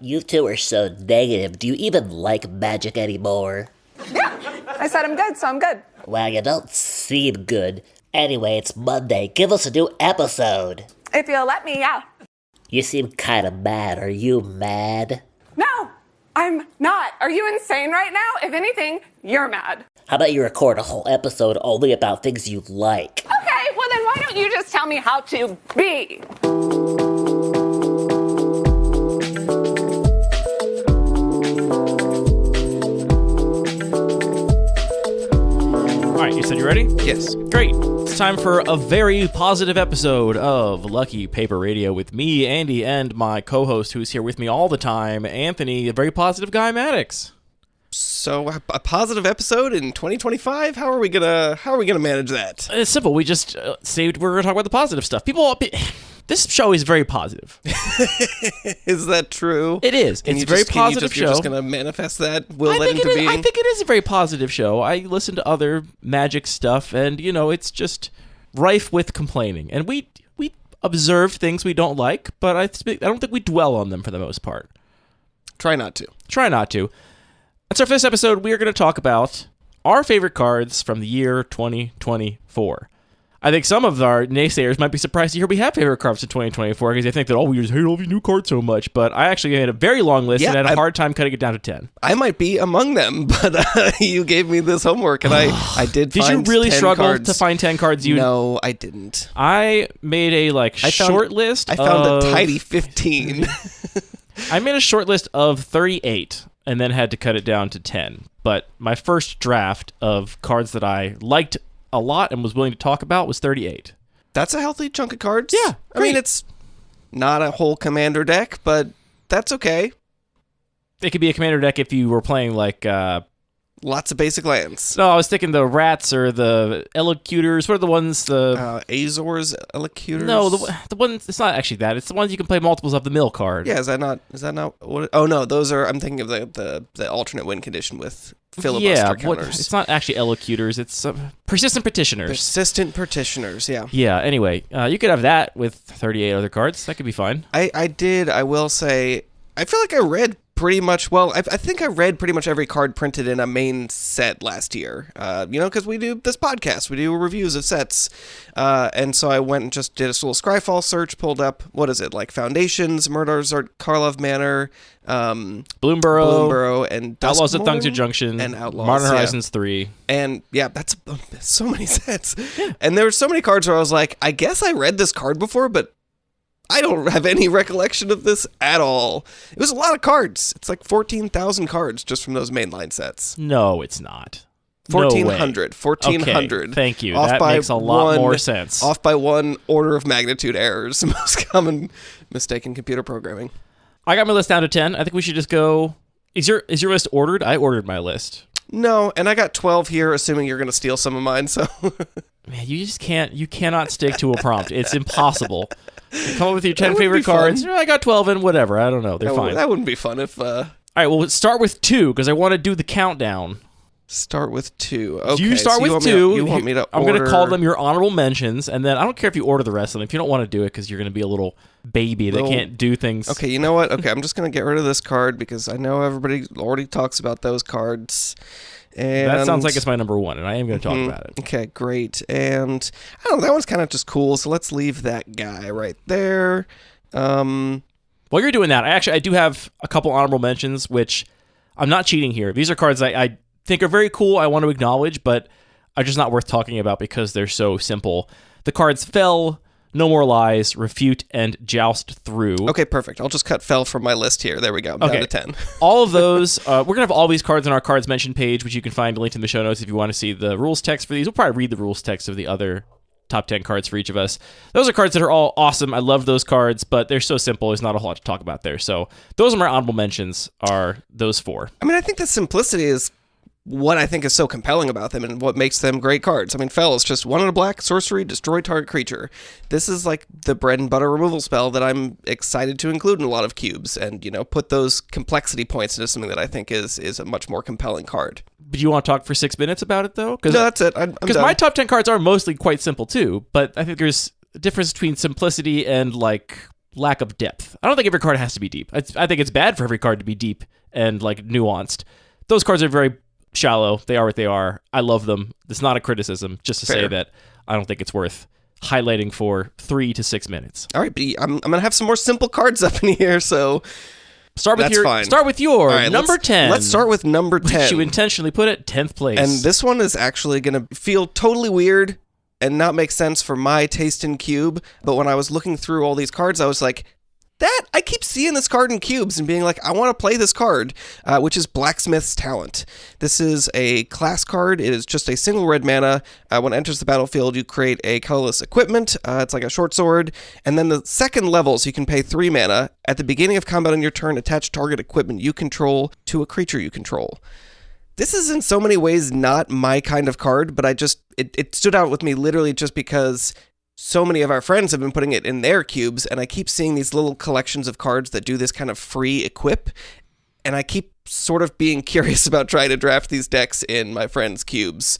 You two are so negative. Do you even like magic anymore? Yeah, I said I'm good, so I'm good. Well, you don't seem good. Anyway, it's Monday. Give us a new episode. If you'll let me, yeah. You seem kind of mad. Are you mad? No, I'm not. Are you insane right now? If anything, you're mad. How about you record a whole episode only about things you like? Okay, well then why don't you just tell me how to be? All right, you said you ready? Yes. Great. It's time for a very positive episode of Lucky Paper Radio with me, Andy, and my co-host who's here with me all the time, Anthony, a very positive guy, Maddox. So a positive episode in 2025? How are we gonna manage that? It's simple. We just saved. We're gonna talk about the positive stuff. This show is very positive. Is that true? It is. It's a very positive show. You're just gonna manifest that? Will it into being? I think it is a very positive show. I listen to other magic stuff, and it's just rife with complaining. And we observe things we don't like, but I don't think we dwell on them for the most part. Try not to. And so for this episode, we are going to talk about our favorite cards from the year 2024. I think some of our naysayers might be surprised to hear we have favorite cards in 2024 because they think that, we just hate all these new cards so much. But I actually made a very long list and had a hard time cutting it down to 10. I might be among them, but you gave me this homework and I did find 10 cards. Did you really struggle to find 10 cards? No, I didn't. I made a short list. I found a tidy 15. I made a short list of 38. And then had to cut it down to 10. But my first draft of cards that I liked a lot and was willing to talk about was 38. That's a healthy chunk of cards. Yeah. I mean, it's not a whole commander deck, but that's okay. It could be a commander deck if you were playing lots of basic lands. No, I was thinking the rats or the Elocutors. What are the ones? The Azor's Elocutors? No, the ones. It's not actually that. It's the ones you can play multiples of the mill card. Yeah, is that not what? Oh no, those are. I'm thinking of the alternate win condition with filibuster counters. It's not actually Elocutors. It's persistent petitioners. Persistent petitioners. Yeah. Yeah. Anyway, you could have that with 38 other cards. That could be fine. I did. I will say. I feel like I read pretty much, well, I think I read pretty much every card printed in a main set last year, because we do this podcast, we do reviews of sets, and so I went and just did a little Scryfall search, pulled up, what is it, like Foundations, Murder's Art, Karlov Manor, Bloomborough, and Outlaws of Thungsu Junction, and Outlaws, Modern Horizons 3. And yeah, that's so many sets. Yeah. And there were so many cards where I was like, I guess I read this card before, but I don't have any recollection of this at all. It was a lot of cards. It's like 14,000 cards just from those mainline sets. No, it's not. 1,400. 1,400. Okay, thank you. That makes a lot more sense. Off by one order of magnitude errors. The most common mistake in computer programming. I got my list down to 10. I think we should just go. Is your list ordered? I ordered my list. No, and I got 12 here, assuming you're going to steal some of mine, so... Man, you just can't. You cannot stick to a prompt. It's impossible. You come up with your 10 favorite cards. I got 12 and whatever. I don't know. They're fine. That wouldn't be fun if... All right, well, let's start with 2, because I want to do the countdown. Start with 2. Okay, you start with 2. You want me to order... I'm going to call them your honorable mentions, and then I don't care if you order the rest of them. If you don't want to do it, because you're going to be a little baby that can't do things. Okay, you know what? Okay, I'm just going to get rid of this card, because I know everybody already talks about those cards. And that sounds like it's my number 1, and I am going to talk about it. Okay, great. And I don't know, that one's kind of just cool, so let's leave that guy right there. While you're doing that, I do have a couple honorable mentions, which I'm not cheating here. These are cards I think are very cool, I want to acknowledge, but are just not worth talking about because they're so simple. The cards Fell, No More Lies, Refute, and Joust through. Okay, perfect. I'll just cut Fell from my list here. There we go. I'm down to 10. All of those, we're going to have all these cards on our cards mentioned page, which you can find linked in the show notes if you want to see the rules text for these. We'll probably read the rules text of the other top 10 cards for each of us. Those are cards that are all awesome. I love those cards, but they're so simple. There's not a whole lot to talk about there. So those are my honorable mentions, are those 4. I mean, I think the simplicity is what I think is so compelling about them and what makes them great cards. I mean, Fell is just 1 and a black, sorcery, destroy target creature. This is like the bread and butter removal spell that I'm excited to include in a lot of cubes and, put those complexity points into something that I think is a much more compelling card. But you want to talk for 6 minutes about it, though? No, that's it. Because my top 10 cards are mostly quite simple, too. But I think there's a difference between simplicity and, lack of depth. I don't think every card has to be deep. I think it's bad for every card to be deep and like nuanced. Those cards are very shallow. They are what they are. I love them. It's not a criticism, just to say that I don't think it's worth highlighting for 3 to 6 minutes. All right, but I'm going to have some more simple cards up in here, so Start with your right, number 10. Let's start with number 10. Which you intentionally put at 10th place. And this one is actually going to feel totally weird and not make sense for my taste in Cube, but when I was looking through all these cards, I was like, I keep seeing this card in cubes and being like, I want to play this card, which is Blacksmith's Talent. This is a class card. It is just a single red mana. When it enters the battlefield, you create a colorless equipment. It's like a short sword. And then the second level, so you can pay 3 mana. At the beginning of combat on your turn, attach target equipment you control to a creature you control. This is in so many ways not my kind of card, but it stood out with me literally just because so many of our friends have been putting it in their cubes, and I keep seeing these little collections of cards that do this kind of free equip, and I keep sort of being curious about trying to draft these decks in my friends' cubes.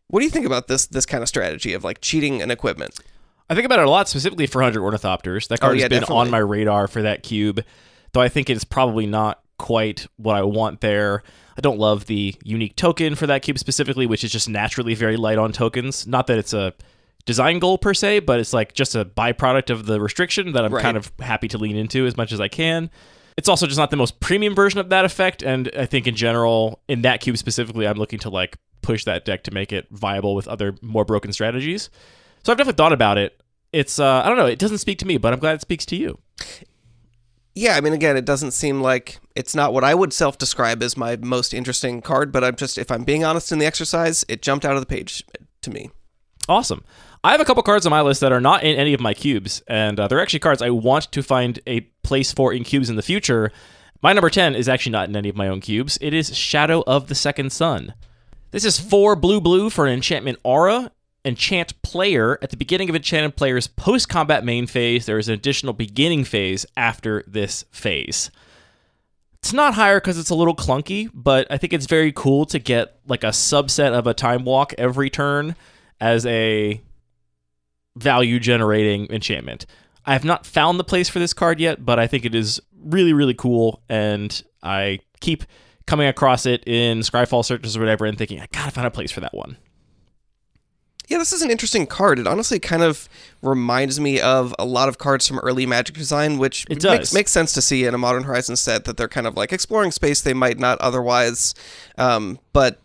What do you think about this kind of strategy of like cheating an equipment? I think about it a lot, specifically for 100 Ornithopters. That card has been definitely on my radar for that cube, though I think it's probably not quite what I want there. I don't love the unique token for that cube specifically, which is just naturally very light on tokens. Not that it's a design goal per se, but it's like just a byproduct of the restriction that I'm kind of happy to lean into as much as I can. It's also just not the most premium version of that effect, and I think in general, in that cube specifically, I'm looking to like push that deck to make it viable with other more broken strategies. So I've definitely thought about it. It's I don't know, it doesn't speak to me, but I'm glad it speaks to you. Yeah, I mean, again, it doesn't seem like it's not what I would self-describe as my most interesting card, but if I'm being honest in the exercise, it jumped out of the page to me. Awesome. I have a couple cards on my list that are not in any of my cubes, and they're actually cards I want to find a place for in cubes in the future. My number 10 is actually not in any of my own cubes. It is Shadow of the Second Sun. This is 4 blue for an enchantment aura. Enchant player. At the beginning of enchanted player's post-combat main phase, there is an additional beginning phase after this phase. It's not higher because it's a little clunky, but I think it's very cool to get like a subset of a time walk every turn as a value-generating enchantment. I have not found the place for this card yet, but I think it is really, really cool, and I keep coming across it in Scryfall searches or whatever and thinking, I gotta find a place for that one. Yeah, this is an interesting card. It honestly kind of reminds me of a lot of cards from early Magic design, which makes sense to see in a Modern Horizons set, that they're kind of like exploring space they might not otherwise. But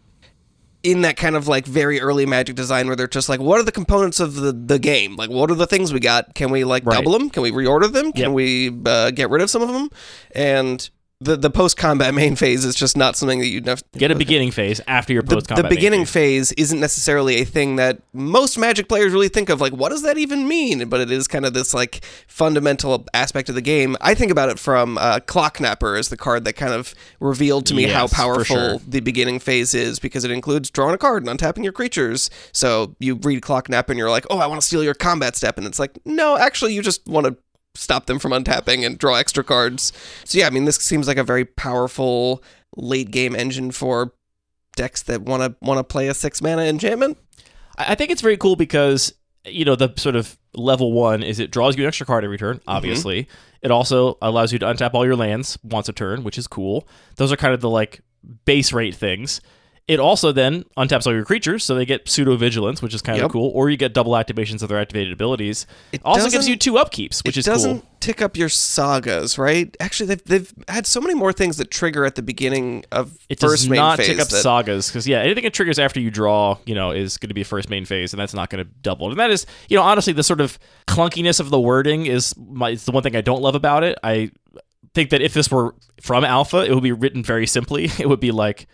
in that kind of like very early Magic design where they're just like, what are the components of the game? Like, what are the things we got? Can we like double them? Can we reorder them? Can we get rid of some of them? And the post-combat main phase is just not something that you get a beginning phase after your post-combat. The beginning phase isn't necessarily a thing that most Magic players really think of. Like, what does that even mean? But it is kind of this like fundamental aspect of the game. I think about it from Clocknapper as the card that kind of revealed to me how powerful the beginning phase is, because it includes drawing a card and untapping your creatures. So you read Clocknapper and you're like, oh, I want to steal your combat step, and it's like, no, actually, you just want to stop them from untapping and draw extra cards. So yeah, I mean, this seems like a very powerful late game engine for decks that want to play a 6 mana enchantment. I think it's very cool because, you know, the sort of level 1 is it draws you an extra card every turn, obviously. Mm-hmm. It also allows you to untap all your lands once a turn, which is cool. Those are kind of the like base rate things. It also then untaps all your creatures, so they get pseudo-vigilance, which is kind of cool, or you get double activations of their activated abilities. It also gives you 2 upkeeps, which is cool. It doesn't tick up your sagas, right? Actually, they've had so many more things that trigger at the beginning of first main phase. It does not tick up sagas, because, anything that triggers after you draw, is going to be first main phase, and that's not going to double. And that is, honestly, the sort of clunkiness of the wording is it's the one thing I don't love about it. I think that if this were from Alpha, it would be written very simply. It would be like,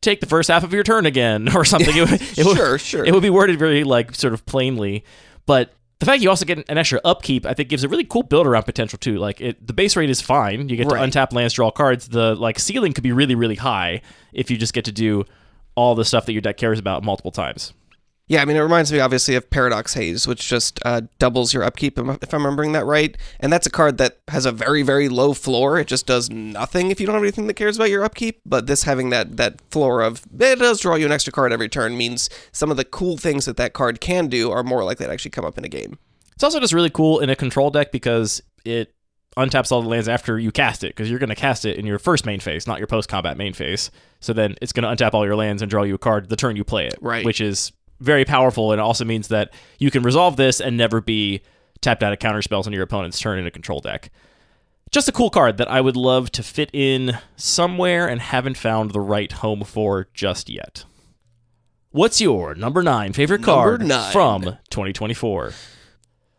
take the first half of your turn again, or something. Sure. It would be worded very, like, sort of plainly. But the fact you also get an extra upkeep, I think, gives a really cool build-around potential, too. Like, the base rate is fine. You get to untap lands, draw cards. The, like, ceiling could be really, really high if you just get to do all the stuff that your deck cares about multiple times. Yeah, I mean, it reminds me, obviously, of Paradox Haze, which just doubles your upkeep, if I'm remembering that right. And that's a card that has a very, very low floor. It just does nothing if you don't have anything that cares about your upkeep. But this having that floor of, it does draw you an extra card every turn, means some of the cool things that card can do are more likely to actually come up in a game. It's also just really cool in a control deck because it untaps all the lands after you cast it, because you're going to cast it in your first main phase, not your post-combat main phase. So then it's going to untap all your lands and draw you a card the turn you play it, right? Which is very powerful, and it also means that you can resolve this and never be tapped out of counter spells on your opponent's turn in a control deck. Just a cool card that I would love to fit in somewhere and haven't found the right home for just yet. What's your number 9 favorite card from 2024?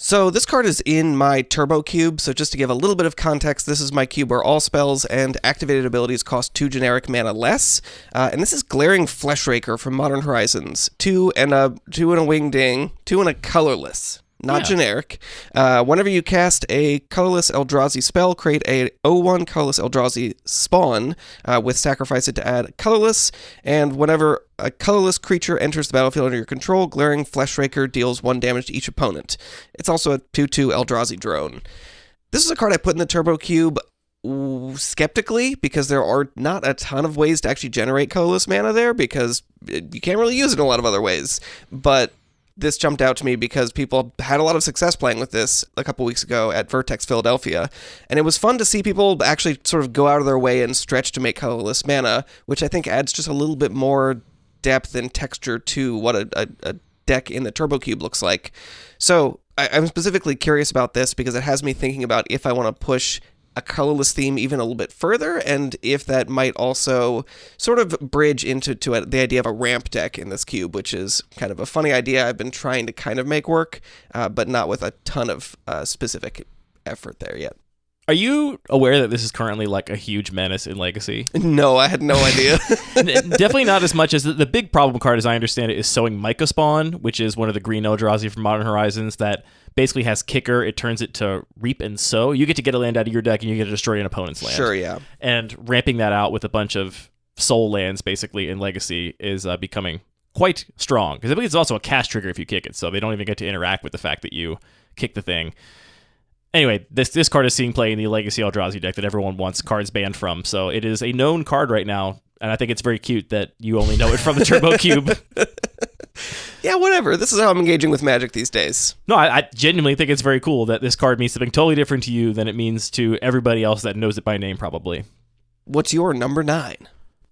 So this card is in my Turbo Cube, so just to give a little bit of context, this is my cube where all spells and activated abilities cost 2 generic mana less, and this is Glaring Fleshraker from Modern Horizons. 2 and a Wingding, 2 and a colorless. Not generic. Whenever you cast a colorless Eldrazi spell, create a 0/1 colorless Eldrazi spawn with sacrifice it to add colorless, and whenever a colorless creature enters the battlefield under your control, Glaring Fleshraker deals 1 damage to each opponent. It's also a 2/2 Eldrazi drone. This is a card I put in the Turbo Cube skeptically, because there are not a ton of ways to actually generate colorless mana there, because you can't really use it in a lot of other ways. But this jumped out to me because people had a lot of success playing with this a couple weeks ago at Vertex Philadelphia, and it was fun to see people actually sort of go out of their way and stretch to make colorless mana, which I think adds just a little bit more depth and texture to what a deck in the Turbo Cube looks like. So I'm specifically curious about this because it has me thinking about if I want to push a colorless theme even a little bit further, and if that might also sort of bridge into the idea of a ramp deck in this cube, which is kind of a funny idea I've been trying to kind of make work, but not with a ton of specific effort there yet. Are you aware that this is currently like a huge menace in Legacy? No, I had no idea. Definitely not as much as the big problem card, as I understand it, is Sowing Mycospawn, which is one of the green Eldrazi from Modern Horizons that basically has Kicker. It turns it to Reap and Sow. You get to get a land out of your deck and you get to destroy an opponent's land. Sure, yeah. And ramping that out with a bunch of soul lands basically in Legacy is becoming quite strong, because I believe it's also a cast trigger if you kick it, so they don't even get to interact with the fact that you kick the thing. Anyway, this card is seeing play in the Legacy Eldrazi deck that everyone wants cards banned from, so it is a known card right now, and I think it's very cute that you only know it from the Turbo Cube. Yeah, whatever. This is how I'm engaging with Magic these days. No, I genuinely think it's very cool that this card means something totally different to you than it means to everybody else that knows it by name, probably. What's your number 9?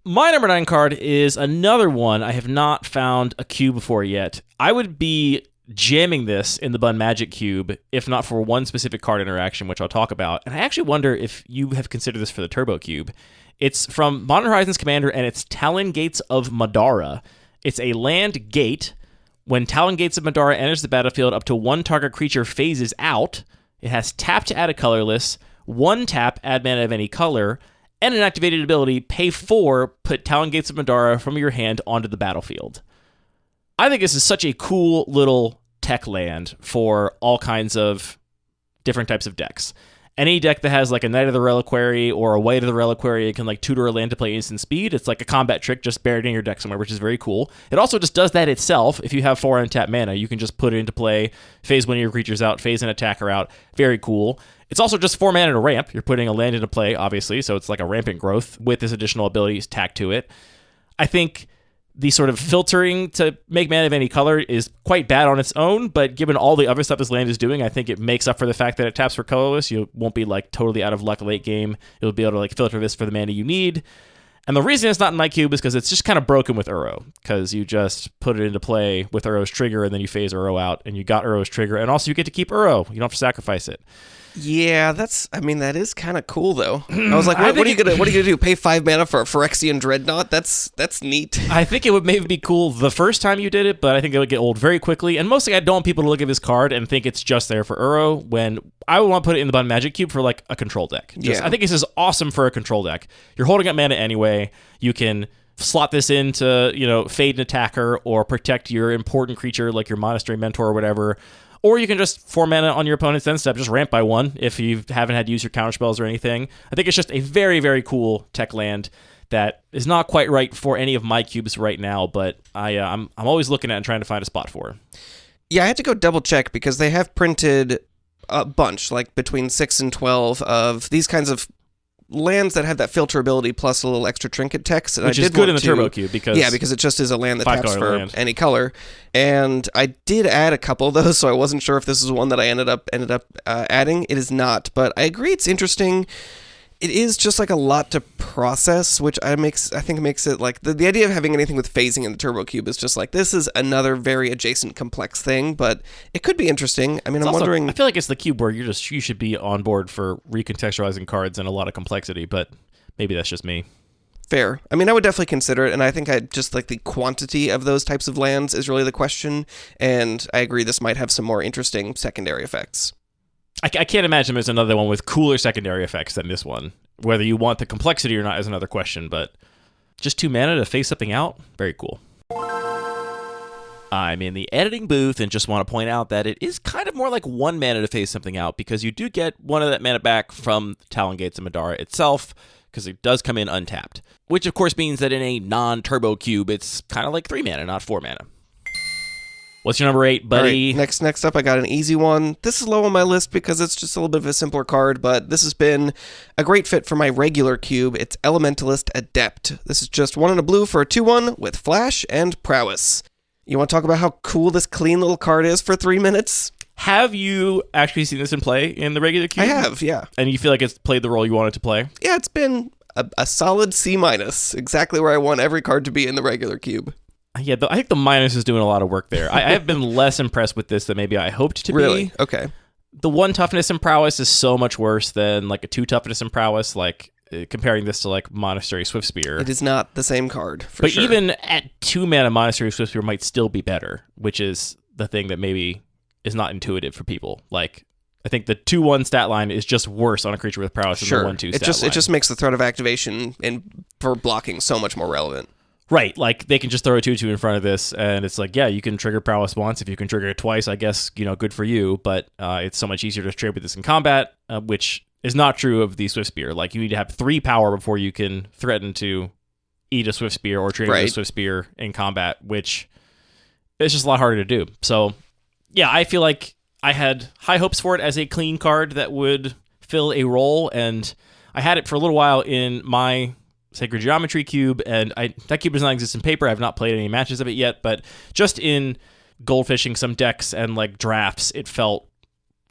My number 9 card is another one I have not found a cube for yet. I would be jamming this in the Bun Magic Cube if not for one specific card interaction, which I'll talk about. And I actually wonder if you have considered this for the Turbo Cube. It's from Modern Horizons Commander, and it's Talon Gates of Madara. It's a land gate. When Talon Gates of Madara enters the battlefield, up to 1 target creature phases out. It has tap to add a colorless, 1 tap, add mana of any color, and an activated ability, pay 4, put Talon Gates of Madara from your hand onto the battlefield. I think this is such a cool little tech land for all kinds of different types of decks. Any deck that has like a Knight of the Reliquary or a White of the Reliquary, it can like tutor a land to play instant speed. It's like a combat trick just buried in your deck somewhere, which is very cool. It also just does that itself. If you have 4 untapped mana, you can just put it into play, phase 1 of your creatures out, phase an attacker out. Very cool. It's also just 4 mana to ramp. You're putting a land into play, obviously, so it's like a rampant growth with this additional ability tacked to it. I think the sort of filtering to make mana of any color is quite bad on its own, but given all the other stuff this land is doing, I think it makes up for the fact that it taps for colorless. You won't be like totally out of luck late game. You'll be able to like filter this for the mana you need. And the reason it's not in my cube is because it's just kind of broken with Uro, because you just put it into play with Uro's trigger and then you phase Uro out and you got Uro's trigger, and also you get to keep Uro. You don't have to sacrifice it. Yeah, that is kind of cool though. I was like, what are you gonna do? Pay 5 mana for a Phyrexian Dreadnought? That's neat. I think it would maybe be cool the first time you did it, but I think it would get old very quickly. And mostly I don't want people to look at this card and think it's just there for Uro, when I would want to put it in the Bun Magic Cube for like a control deck. I think this is awesome for a control deck. You're holding up mana anyway. You can slot this into, fade an attacker or protect your important creature like your Monastery Mentor or whatever. Or you can just 4 mana on your opponent's end step, just ramp by 1 if you haven't had to use your counterspells or anything. I think it's just a very, very cool tech land that is not quite right for any of my cubes right now, but I'm always looking at and trying to find a spot for. Yeah, I had to go double check because they have printed a bunch, like between 6 and 12 of these kinds of lands that have that filterability plus a little extra trinket text. And Which I is did good want in the to, Turbo Cube because it just is a land that taps for land. any color. And I did add a couple of those, so I wasn't sure if this is one that I ended up adding. It is not, but I agree it's interesting. It is just like a lot to process, which I think makes it like the idea of having anything with phasing in the Turbo Cube is just like, this is another very adjacent complex thing, but it could be interesting. I mean, I'm wondering. I feel like it's the cube where you should be on board for recontextualizing cards and a lot of complexity, but maybe that's just me. Fair. I mean, I would definitely consider it, and I think I just like the quantity of those types of lands is really the question, and I agree this might have some more interesting secondary effects. I can't imagine there's another one with cooler secondary effects than this one. Whether you want the complexity or not is another question, but just 2 mana to phase something out? Very cool. I'm in the editing booth and just want to point out that it is kind of more like 1 mana to phase something out because you do get 1 of that mana back from Talon Gates and Madara itself because it does come in untapped. Which of course means that in a non-turbo cube, it's kind of like 3 mana, not 4 mana. What's your number 8, buddy? All right, next up, I got an easy one. This is low on my list because it's just a little bit of a simpler card, but this has been a great fit for my regular cube. It's Elementalist Adept. This is just 1 and a blue for a 2/1 with Flash and Prowess. You want to talk about how cool this clean little card is for 3 minutes? Have you actually seen this in play in the regular cube? I have, yeah. And you feel like it's played the role you want it to play? Yeah, it's been a solid C-, exactly where I want every card to be in the regular cube. Yeah, I think the minus is doing a lot of work there. I have been less impressed with this than maybe I hoped to be. Really? Okay. The 1 toughness and prowess is so much worse than like a 2 toughness and prowess, like comparing this to like Monastery Swiftspear. It is not the same card, but sure. even at 2 mana, Monastery Swiftspear might still be better, which is the thing that maybe is not intuitive for people. Like, I think the 2/1 stat line is just worse on a creature with prowess than the 1/2 stat line. It just makes the threat of activation for blocking so much more relevant. Right, like they can just throw a 2/2 in front of this, and it's like, yeah, you can trigger prowess once. If you can trigger it twice, I guess, good for you, but it's so much easier to trade with this in combat, which is not true of the Swiftspear. Like, you need to have 3 power before you can threaten to eat a Swiftspear or trade with a Swiftspear in combat, which is just a lot harder to do. So, yeah, I feel like I had high hopes for it as a clean card that would fill a role, and I had it for a little while in my Sacred Geometry cube, and that cube does not exist in paper. I have not played any matches of it yet, but just in goldfishing some decks and like drafts, it felt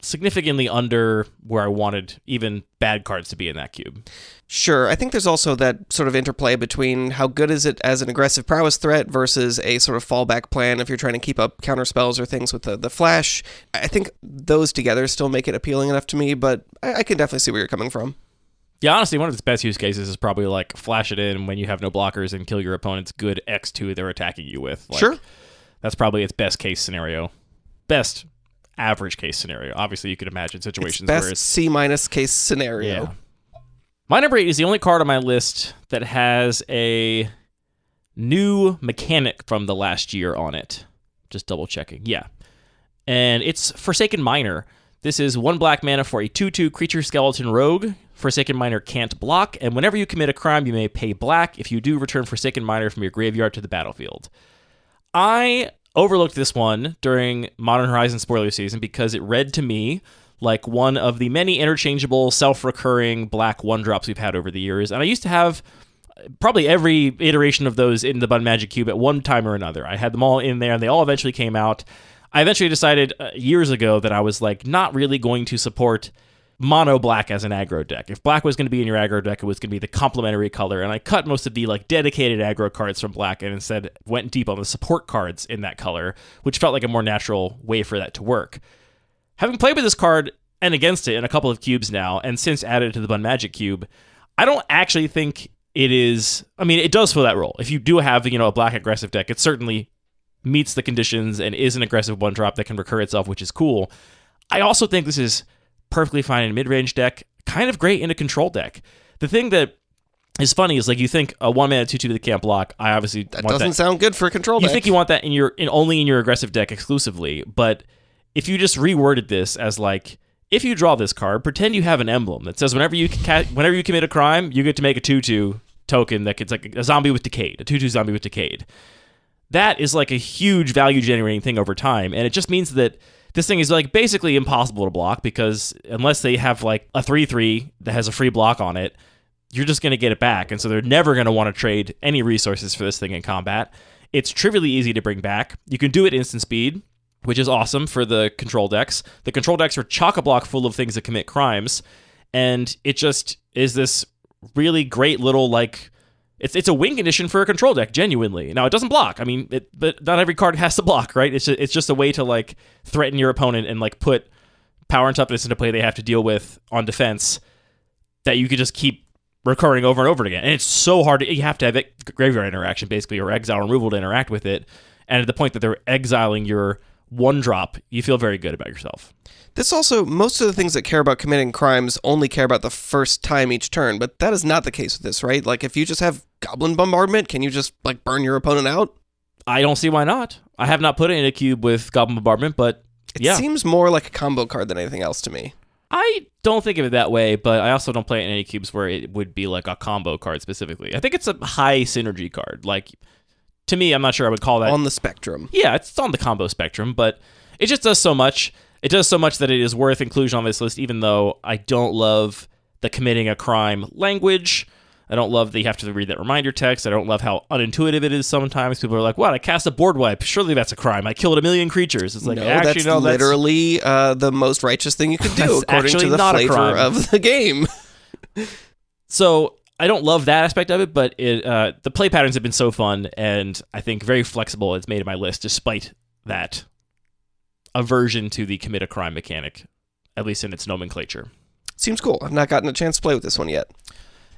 significantly under where I wanted even bad cards to be in that cube. Sure. I think there's also that sort of interplay between how good is it as an aggressive prowess threat versus a sort of fallback plan if you're trying to keep up counter spells or things with the flash. I think those together still make it appealing enough to me, but I can definitely see where you're coming from. Yeah, honestly, one of its best use cases is probably like flash it in when you have no blockers and kill your opponent's good X2 they're attacking you with. Like, sure. That's probably its best case scenario. Best average case scenario. Obviously, you could imagine situations where it's C- case scenario. Yeah. My number 8 is the only card on my list that has a new mechanic from the last year on it. Just double checking. Yeah. And it's Forsaken Miner. This is 1 black mana for a 2/2 creature skeleton rogue. Forsaken Miner can't block, and whenever you commit a crime, you may pay black. If you do, return Forsaken Miner from your graveyard to the battlefield. I overlooked this one during Modern Horizons spoiler season because it read to me like one of the many interchangeable, self-recurring black 1-drops we've had over the years, and I used to have probably every iteration of those in the Bun Magic Cube at one time or another. I had them all in there, and they all eventually came out. I eventually decided years ago that I was like not really going to support mono black as an aggro deck. If black was going to be in your aggro deck, it was going to be the complementary color, and I cut most of the like dedicated aggro cards from black and instead went deep on the support cards in that color, which felt like a more natural way for that to work. Having played with this card and against it in a couple of cubes now, and since added to the Bun Magic Cube, I don't actually think it is. I mean, it does fill that role. If you do have, a black aggressive deck, it certainly meets the conditions and is an aggressive 1-drop that can recur itself, which is cool. I also think this is perfectly fine in a mid-range deck, kind of great in a control deck. The thing that is funny is like you think a 1-mana 2/2 that can't block. I obviously that want doesn't sound good for a control deck. You think you want that only in your aggressive deck exclusively, but if you just reworded this as like, if you draw this card, pretend you have an emblem that says whenever you commit a crime, you get to make a 2/2 token that gets like a zombie with Decayed, a 2/2 zombie with Decayed. That is like a huge value generating thing over time, and it just means that this thing is like basically impossible to block because unless they have like a 3/3 that has a free block on it, you're just going to get it back. And so they're never going to want to trade any resources for this thing in combat. It's trivially easy to bring back. You can do it instant speed, which is awesome for the control decks. The control decks are chock-a-block full of things that commit crimes, and it just is this really great little, like, it's a win condition for a control deck, genuinely. Now, it doesn't block. I mean, but not every card has to block, right? It's just a way to, like, threaten your opponent and, like, put power and toughness into play they have to deal with on defense that you could just keep recurring over and over again. And it's so hard you have to have graveyard interaction, basically, or exile removal to interact with it. And at the point that they're exiling your one drop, you feel very good about yourself. This also, most of the things that care about committing crimes only care about the first time each turn, but that is not the case with this, right? Like, if you just have Goblin Bombardment, can you just, like, burn your opponent out? I don't see why not. I have not put it in a cube with Goblin Bombardment, but It seems more like a combo card than anything else to me. I don't think of it that way, but I also don't play it in any cubes where it would be like a combo card specifically. I think it's a high synergy card. Like, to me, I'm not sure I would call that... On the spectrum. Yeah, it's on the combo spectrum, but it just does so much. It does so much that it is worth inclusion on this list, even though I don't love the committing a crime language. I don't love that you have to read that reminder text. I don't love how unintuitive it is sometimes. People are like, what, I cast a board wipe. Surely that's a crime. I killed 1 million creatures. It's like, that's literally the most righteous thing you could do, according to the flavor of the game. So I don't love that aspect of it, but the play patterns have been so fun, and I think very flexible. It's made my list, despite that aversion to the commit a crime mechanic, at least in its nomenclature. Seems cool. I've not gotten a chance to play with this one yet.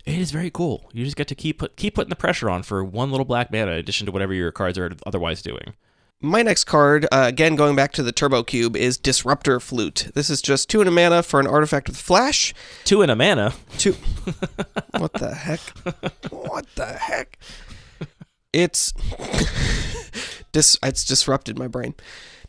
It is very cool. You just get to keep putting the pressure on for one little black mana in addition to whatever your cards are otherwise doing. My next card, again going back to the Turbo Cube, is Disruptor Flute. This is just 2 and a mana for an artifact with flash. 2 and a mana? 2. What the heck? What the heck? It's disrupted my brain.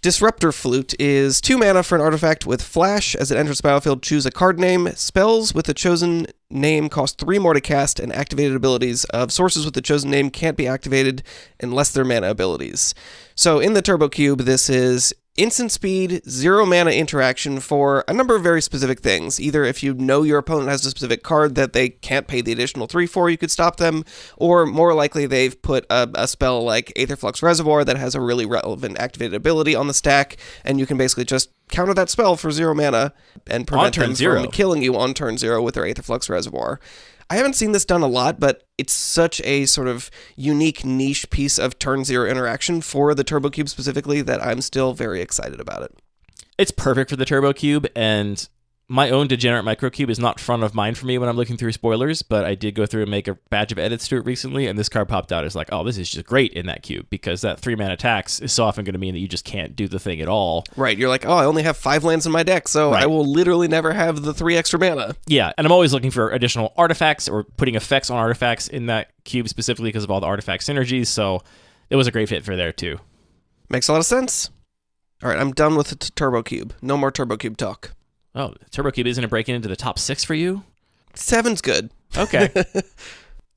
Disruptor Flute is 2 mana for an artifact with flash. As it enters the battlefield, choose a card name. Spells with the chosen name cost 3 more to cast, and activated abilities of sources with the chosen name can't be activated unless they're mana abilities. So in the Turbo Cube, this is instant speed, 0 mana interaction for a number of very specific things. Either if you know your opponent has a specific card that they can't pay the additional 3 for, you could stop them, or more likely they've put a spell like Aetherflux Reservoir that has a really relevant activated ability on the stack, and you can basically just counter that spell for 0 mana and prevent them from killing you on turn 0 with their Aetherflux Reservoir. I haven't seen this done a lot, but it's such a sort of unique niche piece of turn 0 interaction for the Turbo Cube specifically that I'm still very excited about it. It's perfect for the Turbo Cube, and my own Degenerate Microcube is not front of mind for me when I'm looking through spoilers, but I did go through and make a batch of edits to it recently, and this card popped out as like, oh, this is just great in that cube, because that 3-mana tax is so often going to mean that you just can't do the thing at all. Right, you're like, oh, I only have 5 lands in my deck, so I will literally never have the 3 extra mana. Yeah, and I'm always looking for additional artifacts or putting effects on artifacts in that cube specifically because of all the artifact synergies, so it was a great fit for there too. Makes a lot of sense. All right, I'm done with the Turbo Cube. No more Turbo Cube talk. Oh, Turbo Cube isn't it breaking into the top 6 for you? 7's good. Okay.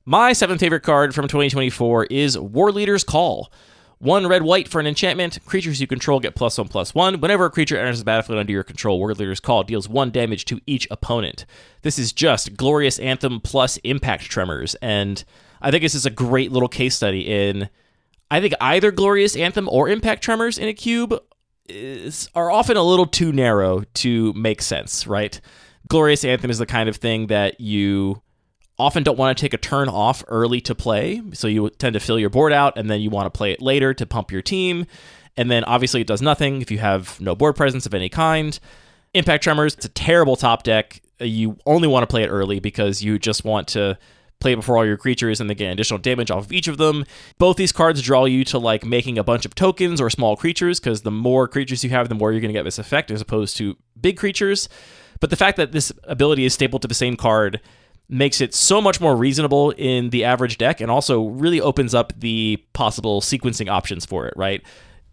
My 7th favorite card from 2024 is Warleader's Call. 1 red-white for an enchantment. Creatures you control get +1/+1. Whenever a creature enters the battlefield under your control, Warleader's Call deals 1 damage to each opponent. This is just Glorious Anthem plus Impact Tremors, and I think this is a great little case study in, I think either Glorious Anthem or Impact Tremors in a cube are often a little too narrow to make sense, right? Glorious Anthem is the kind of thing that you often don't want to take a turn off early to play, so you tend to fill your board out, and then you want to play it later to pump your team, and then obviously it does nothing if you have no board presence of any kind. Impact Tremors, it's a terrible top deck. You only want to play it early because you just want to play before all your creatures and then get additional damage off of each of them. Both these cards draw you to like making a bunch of tokens or small creatures, because the more creatures you have, the more you're going to get this effect as opposed to big creatures. But the fact that this ability is stapled to the same card makes it so much more reasonable in the average deck, and also really opens up the possible sequencing options for it, right?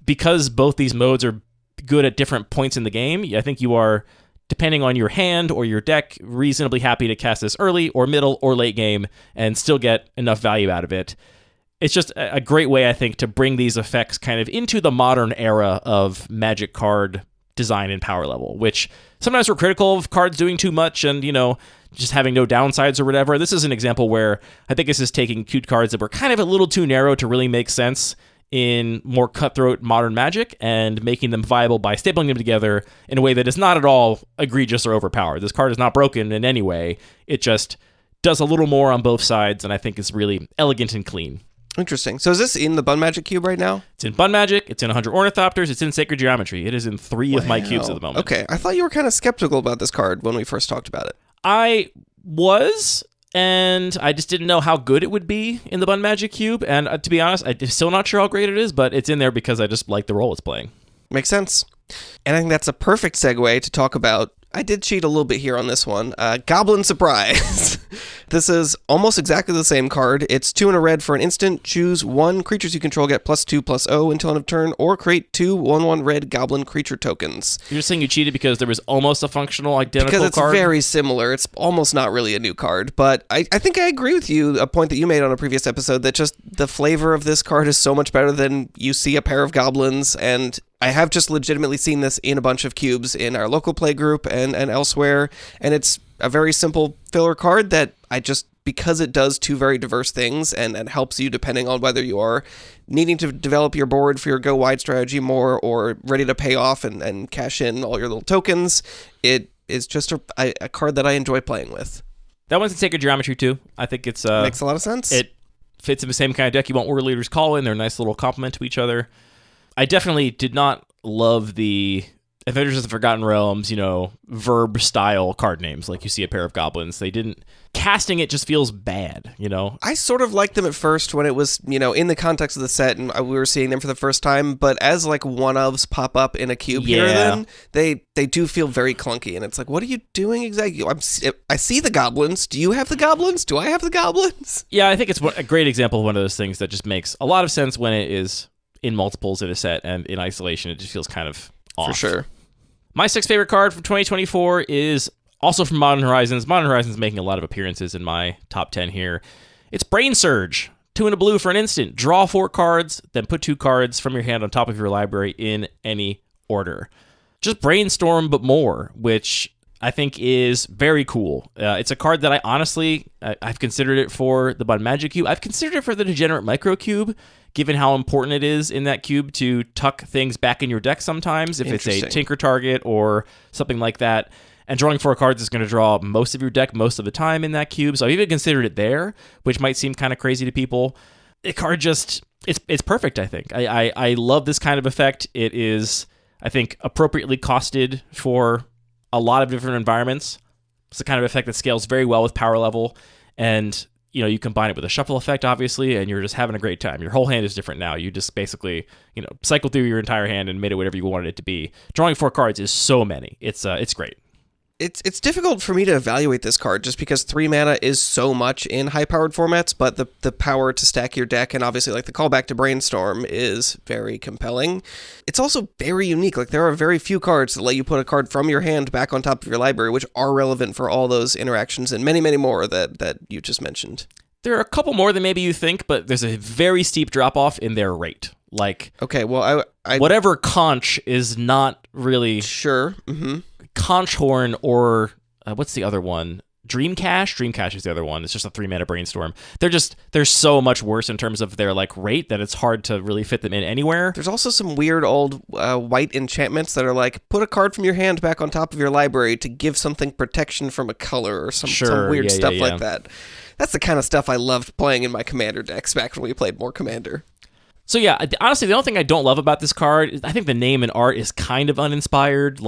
Because both these modes are good at different points in the game, I think you are, depending on your hand or your deck, reasonably happy to cast this early or middle or late game and still get enough value out of it. It's just a great way, I think, to bring these effects kind of into the modern era of Magic card design and power level, which sometimes we're critical of cards doing too much and, just having no downsides or whatever. This is an example where I think this is taking cute cards that were kind of a little too narrow to really make sense in more cutthroat modern Magic and making them viable by stapling them together in a way that is not at all egregious or overpowered. This card is not broken in any way. It just does a little more on both sides, and I think is really elegant and clean. Interesting. So is this in the Bun Magic cube right now? It's in Bun Magic, it's in 100 Ornithopters, it's in Sacred Geometry. It is in 3 of my cubes at the moment. Okay, I thought you were kind of skeptical about this card when we first talked about it. I was, and I just didn't know how good it would be in the Bun Magic cube, and to be honest, I'm still not sure how great it is, but it's in there because I just like the role it's playing. Makes sense. And I think that's a perfect segue to talk about, I did cheat a little bit here on this one, Goblin Surprise. This is almost exactly the same card. It's 2 and a red for an instant. Choose 1 creatures you control, get +2/+0 until end of turn, or create 2 1/1 red goblin creature tokens. You're just saying you cheated because there was almost a functional identical because it's card? very similar. It's almost not really a new card, but I think I agree with you, a point that you made on a previous episode, that just the flavor of this card is so much better than you see a pair of goblins, and I have just legitimately seen this in a bunch of cubes in our local play group and elsewhere, and it's a very simple filler card that I just, because it does 2 very diverse things and helps you depending on whether you are needing to develop your board for your go wide strategy more or ready to pay off and cash in all your little tokens, it is just a card that I enjoy playing with. That one's in Sacred Geometry too. I think it's makes a lot of sense. It fits in the same kind of deck you want Warleaders call in. They're a nice little complement to each other. I definitely did not love the Adventures of the Forgotten Realms, verb style card names, like you see a pair of goblins. Casting it just feels bad, I sort of liked them at first when it was, in the context of the set and we were seeing them for the first time, but as like one-ofs pop up in a cube here then, they do feel very clunky, and it's like, what are you doing exactly? I see the goblins. Do you have the goblins? Do I have the goblins? Yeah, I think it's a great example of one of those things that just makes a lot of sense when it is in multiples in a set, and in isolation it just feels kind of off. For sure. My 6th favorite card from 2024 is also from Modern Horizons. Modern Horizons making a lot of appearances in my top 10 here. It's Brainsurge. 2 and a blue for an instant. Draw 4 cards, then put 2 cards from your hand on top of your library in any order. Just brainstorm, but more, which I think is very cool. It's a card that I've considered it for the Bun Magic Cube. I've considered it for the Degenerate Micro Cube, given how important it is in that cube to tuck things back in your deck sometimes, if it's a Tinker target or something like that. And drawing 4 cards is going to draw most of your deck most of the time in that cube. So I've even considered it there, which might seem kind of crazy to people. The card just, it's perfect, I think. I love this kind of effect. It is, I think, appropriately costed for a lot of different environments. It's the kind of effect that scales very well with power level, and you combine it with a shuffle effect, obviously, and you're just having a great time. Your whole hand is different now. You just basically, cycle through your entire hand and made it whatever you wanted it to be. Drawing 4 cards is so many. It's great. It's difficult for me to evaluate this card just because 3 mana is so much in high-powered formats, but the power to stack your deck and obviously like the callback to Brainstorm is very compelling. It's also very unique. Like there are very few cards that let you put a card from your hand back on top of your library, which are relevant for all those interactions and many, many more that you just mentioned. There are a couple more than maybe you think, but there's a very steep drop-off in their rate. Like, okay, well, I whatever conch is not really... Sure, mm-hmm. Conchhorn or what's the other one? Dreamcache? Dreamcache is the other one. It's just a 3-mana brainstorm. They're so much worse in terms of their rate that it's hard to really fit them in anywhere. There's also some weird old white enchantments that are like, put a card from your hand back on top of your library to give something protection from a color or some weird stuff like that. That's the kind of stuff I loved playing in my Commander decks back when we played more Commander. So yeah, honestly, the only thing I don't love about this card is I think the name and art is kind of uninspired.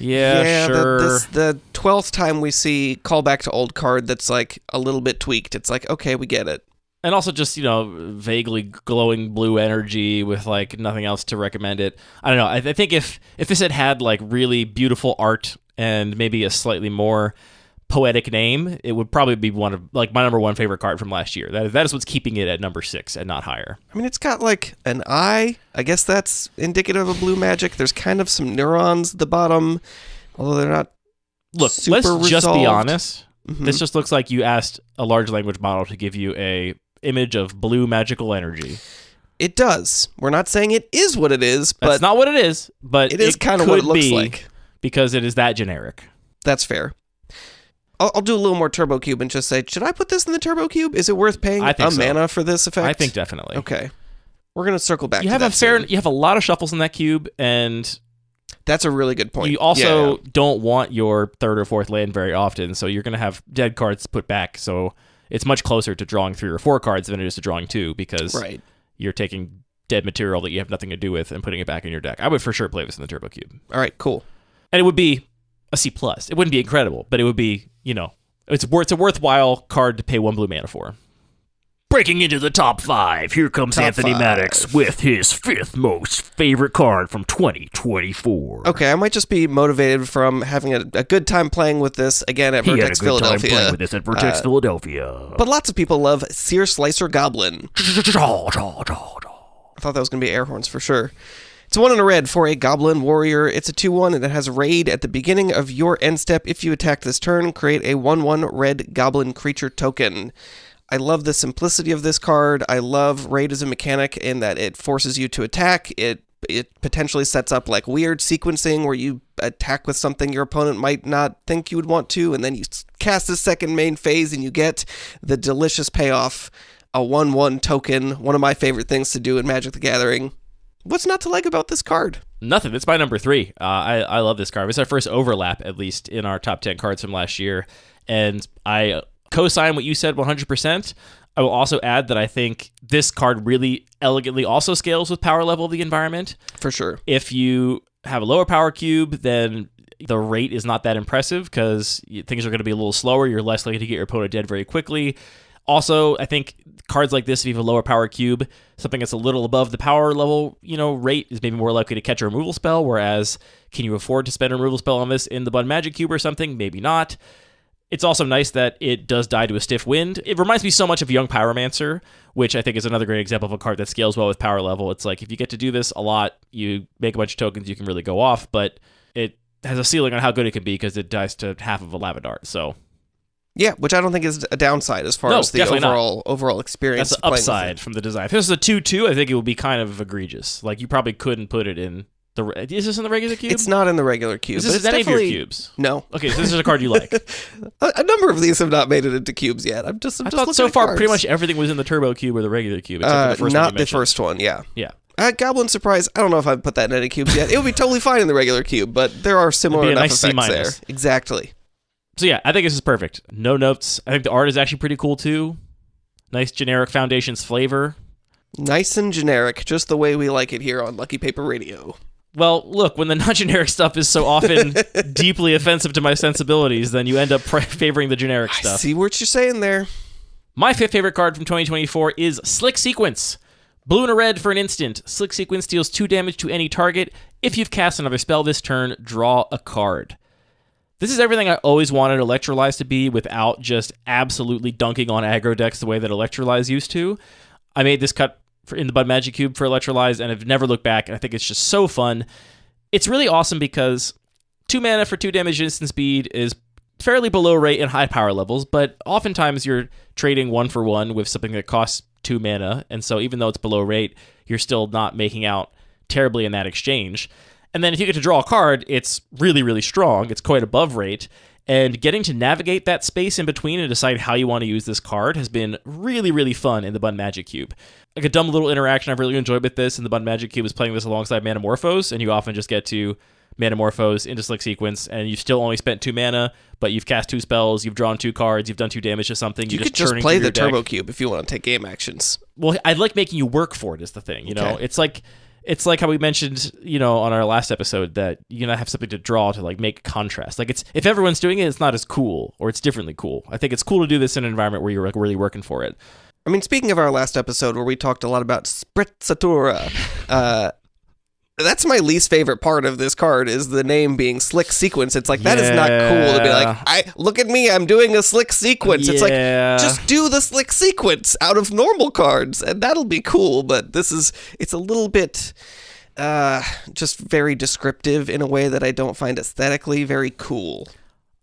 Sure. The 12th time we see callback to old card that's like a little bit tweaked. It's like, okay, we get it. And also just, vaguely glowing blue energy with nothing else to recommend it. I don't know. I think if this had really beautiful art and maybe a slightly more poetic name, it would probably be one of my number 1 favorite card from last year. That is what's keeping it at number 6 and not higher. I mean, it's got an eye. I guess that's indicative of blue magic. There's kind of some neurons at the bottom, although they're not. Look, super let's resolved. Just be honest. Mm-hmm. This just looks like you asked a large language model to give you a image of blue magical energy. It does. We're not saying it is what it is, but that's not what it is. But it is kind of what it looks like because it is that generic. That's fair. I'll do a little more Turbo Cube and just say, should I put this in the Turbo Cube? Is it worth paying mana for this effect? I think definitely. Okay. We're going to circle back you to have that You have a lot of shuffles in that cube, and that's a really good point. You also don't want your third or fourth land very often, so you're going to have dead cards put back, so it's much closer to drawing 3 or 4 cards than it is to drawing 2, because you're taking dead material that you have nothing to do with and putting it back in your deck. I would for sure play this in the Turbo Cube. All right, cool. And it would be a C+. It wouldn't be incredible, but it would be, it's a worthwhile card to pay 1 blue mana for. Breaking into the top 5, here comes Anthony Maddox with his 5th most favorite card from 2024. Okay, I might just be motivated from having a good time playing with this again at Vertex Philadelphia. Time playing with this at Vertex Philadelphia. But lots of people love Searslicer Goblin. I thought that was going to be air horns for sure. It's 1 and a red for a Goblin Warrior. It's a 2/1 and it has Raid at the beginning of your end step. If you attack this turn, create a 1/1 red Goblin creature token. I love the simplicity of this card. I love Raid as a mechanic in that it forces you to attack. It potentially sets up like weird sequencing where you attack with something your opponent might not think you would want to, and then you cast the second main phase and you get the delicious payoff, a 1/1 token, one of my favorite things to do in Magic the Gathering. What's not to like about this card? Nothing. It's my number 3. I love this card. It's our first overlap, at least, in our top 10 cards from last year, and I co-sign what you said 100%. I will also add that I think this card really elegantly also scales with power level of the environment. For sure. If you have a lower power cube, then the rate is not that impressive because things are going to be a little slower. You're less likely to get your opponent dead very quickly. Also, I think cards like this, if you have a lower power cube, something that's a little above the power level, rate is maybe more likely to catch a removal spell, whereas can you afford to spend a removal spell on this in the Bud Magic Cube or something? Maybe not. It's also nice that it does die to a stiff wind. It reminds me so much of Young Pyromancer, which I think is another great example of a card that scales well with power level. It's like if you get to do this a lot, you make a bunch of tokens, you can really go off, but it has a ceiling on how good it can be because it dies to half of a lava dart. So, yeah, which I don't think is a downside as far as the overall experience. That's an upside from the design. If this was a 2/2, I think it would be kind of egregious. Like you probably couldn't put it in. Is this in the regular cube? It's not in the regular cube. Is this in any of your cubes? No. Okay, so this is a card you like. A number of these have not made it into cubes yet. I thought so far pretty much everything was in the Turbo Cube or the regular cube, except for the first one not the first one, yeah. Yeah. Goblin Surprise, I don't know if I'd put that in any cubes yet. It would be totally fine in the regular cube, but there are similar enough effects there. Exactly. So yeah, I think this is perfect. No notes. I think the art is actually pretty cool too. Nice generic Foundations flavor. Nice and generic, just the way we like it here on Lucky Paper Radio. Well, look, when the non-generic stuff is so often deeply offensive to my sensibilities, then you end up favoring the generic stuff. I see what you're saying there. My 5th favorite card from 2024 is Slick Sequence. Blue and a red for an instant. Slick Sequence deals 2 damage to any target. If you've cast another spell this turn, draw a card. This is everything I always wanted Electrolyze to be without just absolutely dunking on aggro decks the way that Electrolyze used to. I made this cut in the Bud Magic Cube for Electrolyze, and I've never looked back, and I think it's just so fun. It's really awesome because 2 mana for 2 damage instant speed is fairly below rate in high power levels, but oftentimes you're trading 1 for 1 with something that costs 2 mana, and so even though it's below rate, you're still not making out terribly in that exchange. And then if you get to draw a card, it's really, really strong. It's quite above rate. And getting to navigate that space in between and decide how you want to use this card has been really, really fun in the Bud Magic Cube. Like a dumb little interaction I've really enjoyed with this in the Bud Magic Cube is playing this alongside Manamorphose, and you often just get to Manamorphose into Slick Sequence, and you've still only spent 2 mana, but you've cast 2 spells, you've drawn 2 cards, you've done 2 damage to something. You could just play the Turbo Cube if you want to take game actions. Well, I like making you work for it is the thing, you know? It's like how we mentioned, on our last episode that you're going to have something to draw to like make contrast. Like if everyone's doing it, it's not as cool or it's differently cool. I think it's cool to do this in an environment where you're like really working for it. I mean, speaking of our last episode where we talked a lot about Sprezzatura, that's my least favorite part of this card is the name being Slick Sequence. It's like, that is not cool to be like, look at me, I'm doing a Slick Sequence. It's like, just do the Slick Sequence out of normal cards, and that'll be cool, but it's a little bit just very descriptive in a way that I don't find aesthetically very cool.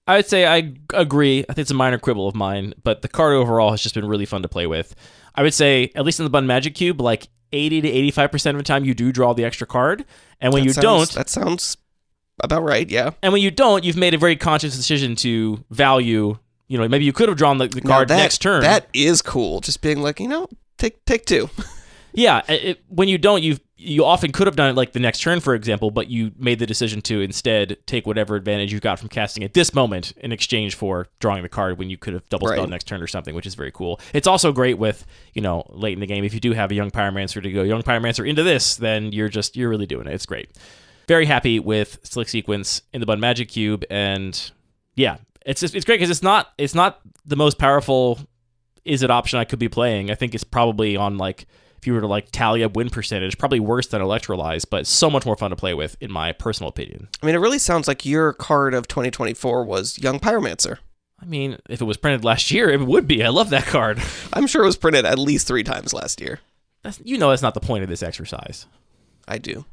I would say I agree. I think it's a minor quibble of mine, but the card overall has just been really fun to play with. I would say, at least in the Bud Magic Cube, like 80 to 85% of the time you do draw the extra card, and when that sounds about right, yeah. And when you don't, you've made a very conscious decision to value maybe you could have drawn the card next turn. That is cool. Just being like, take 2. Yeah, when you don't, you often could have done it like the next turn, for example, but you made the decision to instead take whatever advantage you got from casting at this moment in exchange for drawing the card when you could have double spelled next turn or something, which is very cool. It's also great with, late in the game, if you do have a Young Pyromancer to go, Young Pyromancer into this, then you're really doing it. It's great. Very happy with Slick Sequence in the Bud Magic Cube, and yeah, it's great because it's not the most powerful option I could be playing. I think it's probably on if you were to tally up win percentage, probably worse than Electrolyze, but so much more fun to play with, in my personal opinion. I mean, it really sounds like your card of 2024 was Young Pyromancer. I mean, if it was printed last year, it would be. I love that card. I'm sure it was printed at least 3 times last year. That's not the point of this exercise. I do.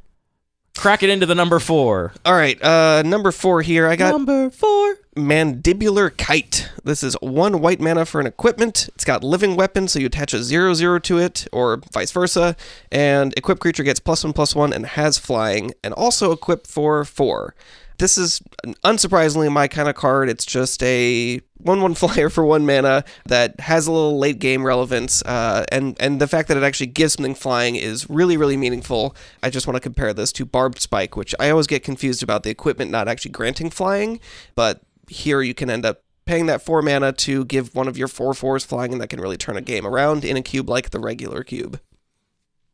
Crack it into the number 4. All right, number 4 here. I got number 4. Mandibular Kite. This is 1 white mana for an equipment. It's got living weapon, so you attach a 0/0 to it, or vice versa. And equipped creature gets +1/+1 and has flying, and also equipped for 4. This is, unsurprisingly, my kind of card. It's just a 1/1 flyer for 1 mana that has a little late game relevance, and the fact that it actually gives something flying is really, really meaningful. I just want to compare this to Barbed Spike, which I always get confused about the equipment not actually granting flying, but here you can end up paying that 4 mana to give one of your 4/4s flying, and that can really turn a game around in a cube like the regular cube.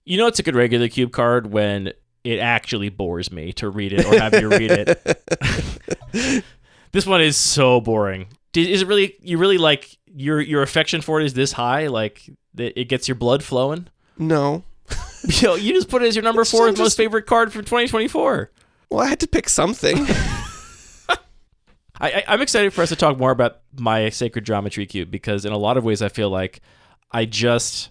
It's a good regular cube card when it actually bores me to read it or have you read it. This one is so boring. Is it really, your affection for it is this high? It gets your blood flowing? No. You just put it as your number 4 most favorite card from 2024. Well, I had to pick something. I'm excited for us to talk more about my Sacred Geometry Cube, because in a lot of ways I feel like I just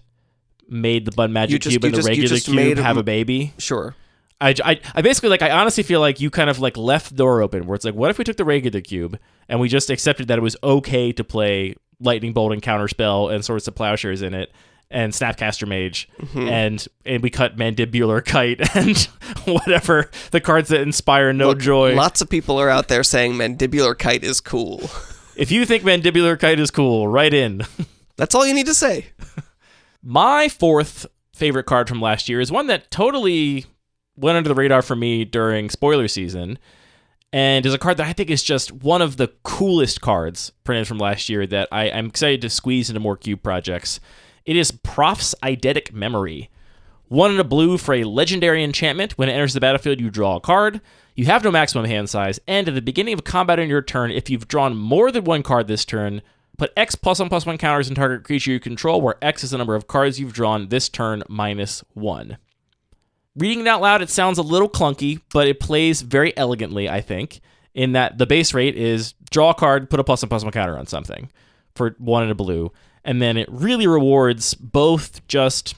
made the Bud Magic Cube and the regular cube have a baby. Sure. I basically, I honestly feel like you kind of left the door open where it's what if we took the regular cube and we just accepted that it was okay to play Lightning Bolt and Counterspell and Swords to Plowshares in it and Snapcaster Mage, and we cut Mandibular Kite and whatever, the cards that inspire no joy. Lots of people are out there saying Mandibular Kite is cool. If you think Mandibular Kite is cool, write in. That's all you need to say. My 4th favorite card from last year is one that totally went under the radar for me during spoiler season, and is a card that I think is just one of the coolest cards printed from last year that I'm excited to squeeze into more cube projects. It is Proft's Eidetic Memory. 1 and a blue for a legendary enchantment. When it enters the battlefield, you draw a card. You have no maximum hand size, and at the beginning of combat on your turn, if you've drawn more than 1 card this turn, put X +1/+1 counters in target creature you control, where X is the number of cards you've drawn this turn -1. Reading it out loud, it sounds a little clunky, but it plays very elegantly, I think, in that the base rate is draw a card, put a +1/+1 counter on something for 1 and a blue, and then it really rewards both just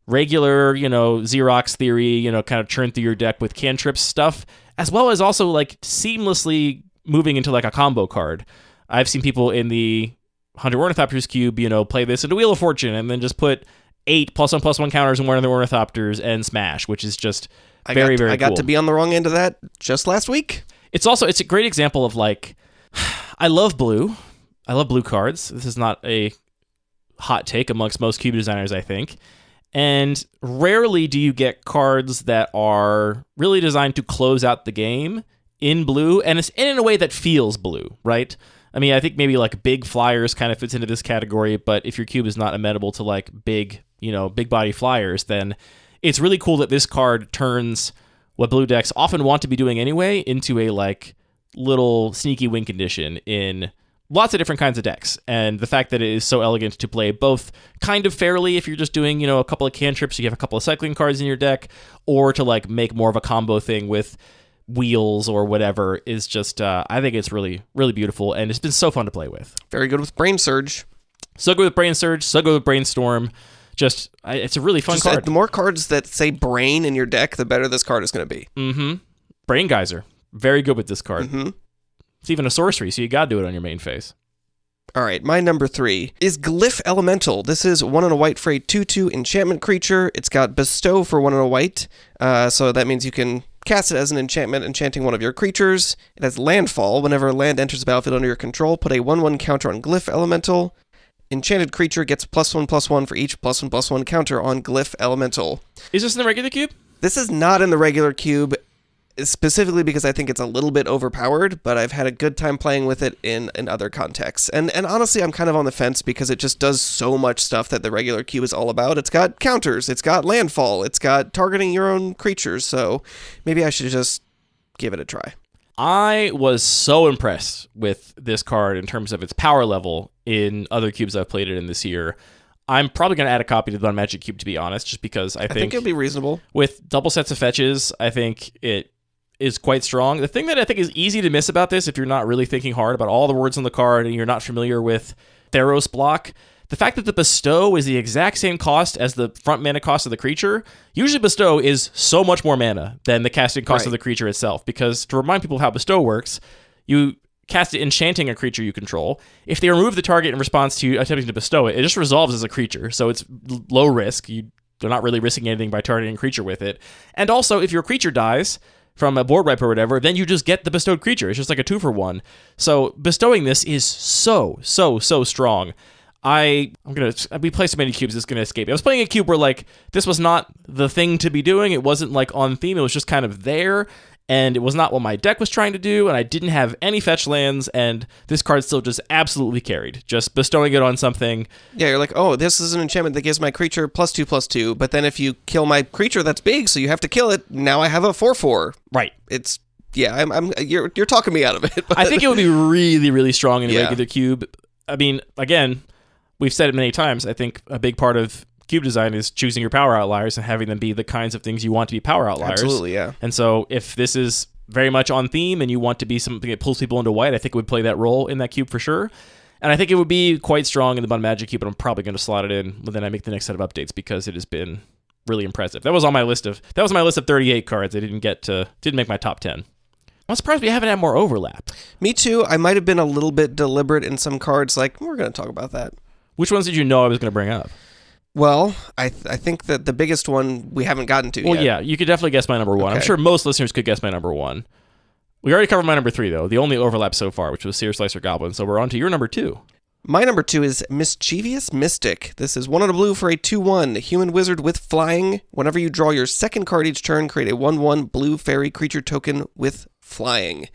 regular, Xerox theory, kind of churn through your deck with cantrips stuff, as well as also seamlessly moving into a combo card. I've seen people in the 100 Ornithopters cube, play this into Wheel of Fortune and then just put 8 +1/+1 counters in one of the Ornithopters and smash, which is just very cool. I got to be on the wrong end of that just last week. It's a great example of I love blue. I love blue cards. This is not a hot take amongst most cube designers, I think. And rarely do you get cards that are really designed to close out the game in blue, and it's in a way that feels blue, right? I mean, I think maybe big flyers kind of fits into this category, but if your cube is not amenable to big body flyers, then it's really cool that this card turns what blue decks often want to be doing anyway into a little sneaky win condition in lots of different kinds of decks. And the fact that it is so elegant to play both kind of fairly if you're just doing, a couple of cantrips, you have a couple of cycling cards in your deck, or to make more of a combo thing with wheels or whatever is just, I think it's really, really beautiful, and it's been so fun to play with. Very good with Brainsurge. So good with Brainsurge, so good with Brainstorm. It's a really fun card. The more cards that say brain in your deck, the better this card is going to be. Mm-hmm. Brain Geyser. Very good with this card. Mm-hmm. It's even a sorcery, so you gotta do it on your main phase. All right, my number 3 is Glyph Elemental. This is 1 and a white for a 2/2 enchantment creature. It's got Bestow for 1 and a white, so that means you can cast it as an enchantment, enchanting one of your creatures. It has landfall. Whenever land enters the battlefield under your control, put a 1/1 counter on Glyph Elemental. Enchanted creature gets +1/+1 for each +1/+1 counter on Glyph Elemental. Is this in the regular cube? This is not in the regular cube, specifically because I think it's a little bit overpowered, but I've had a good time playing with it in other contexts. And honestly, I'm kind of on the fence because it just does so much stuff that the regular cube is all about. It's got counters, it's got landfall, it's got targeting your own creatures, so maybe I should just give it a try. I was so impressed with this card in terms of its power level in other cubes I've played it in this year. I'm probably going to add a copy to the Magic Cube, to be honest, just because I think it'll be reasonable. With double sets of fetches, I think it is quite strong. The thing that I think is easy to miss about this, if you're not really thinking hard about all the words on the card and you're not familiar with Theros block, the fact that the Bestow is the exact same cost as the front mana cost of the creature. Usually Bestow is so much more mana than the casting cost of the creature itself, because to remind people of how Bestow works, you cast it enchanting a creature you control. If they remove the target in response to you attempting to bestow it, it just resolves as a creature, so it's low risk. They're not really risking anything by targeting a creature with it. And also, if your creature dies from a board wipe or whatever, then you just get the bestowed creature. It's just like a 2-for-1. So bestowing this is so strong. We play so many cubes, it's gonna escape me. I was playing a cube where like this was not the thing to be doing. It wasn't like on theme. It was just kind of there, and it was not what my deck was trying to do, and I didn't have any fetch lands, and this card still just absolutely carried. Just bestowing it on something. Yeah, you're like, oh, this is an enchantment that gives my creature +2/+2, but then if you kill my creature that's big, so you have to kill it, now I have a 4/4. Right. It's, yeah, you're talking me out of it. But I think it would be really, really strong in a regular cube. I mean, again, we've said it many times. I think a big part of cube design is choosing your power outliers and having them be the kinds of things you want to be power outliers. Absolutely, yeah. And so if this is very much on theme and you want to be something that pulls people into white, I think it would play that role in that cube for sure. And I think it would be quite strong in the Bun Magic cube, but I'm probably going to slot it in when then I make the next set of updates because it has been really impressive. That was my list of 38 cards. I didn't make my top 10. I'm surprised we haven't had more overlap. Me too. I might have been a little bit deliberate in some cards. Like, we're going to talk about that. Which ones did you know I was going to bring up? Well, I think that the biggest one we haven't gotten to yet. Well, yeah, you could definitely guess my number one. Okay. I'm sure most listeners could guess my number one. We already covered my number 3, though. The only overlap so far, which was Searslicer Goblin. So we're on to your number 2. My number 2 is Mischievous Mystic. This is 1 on a blue for a 2/1 human wizard with flying. Whenever you draw your second card each turn, create a 1/1 blue fairy creature token with flying.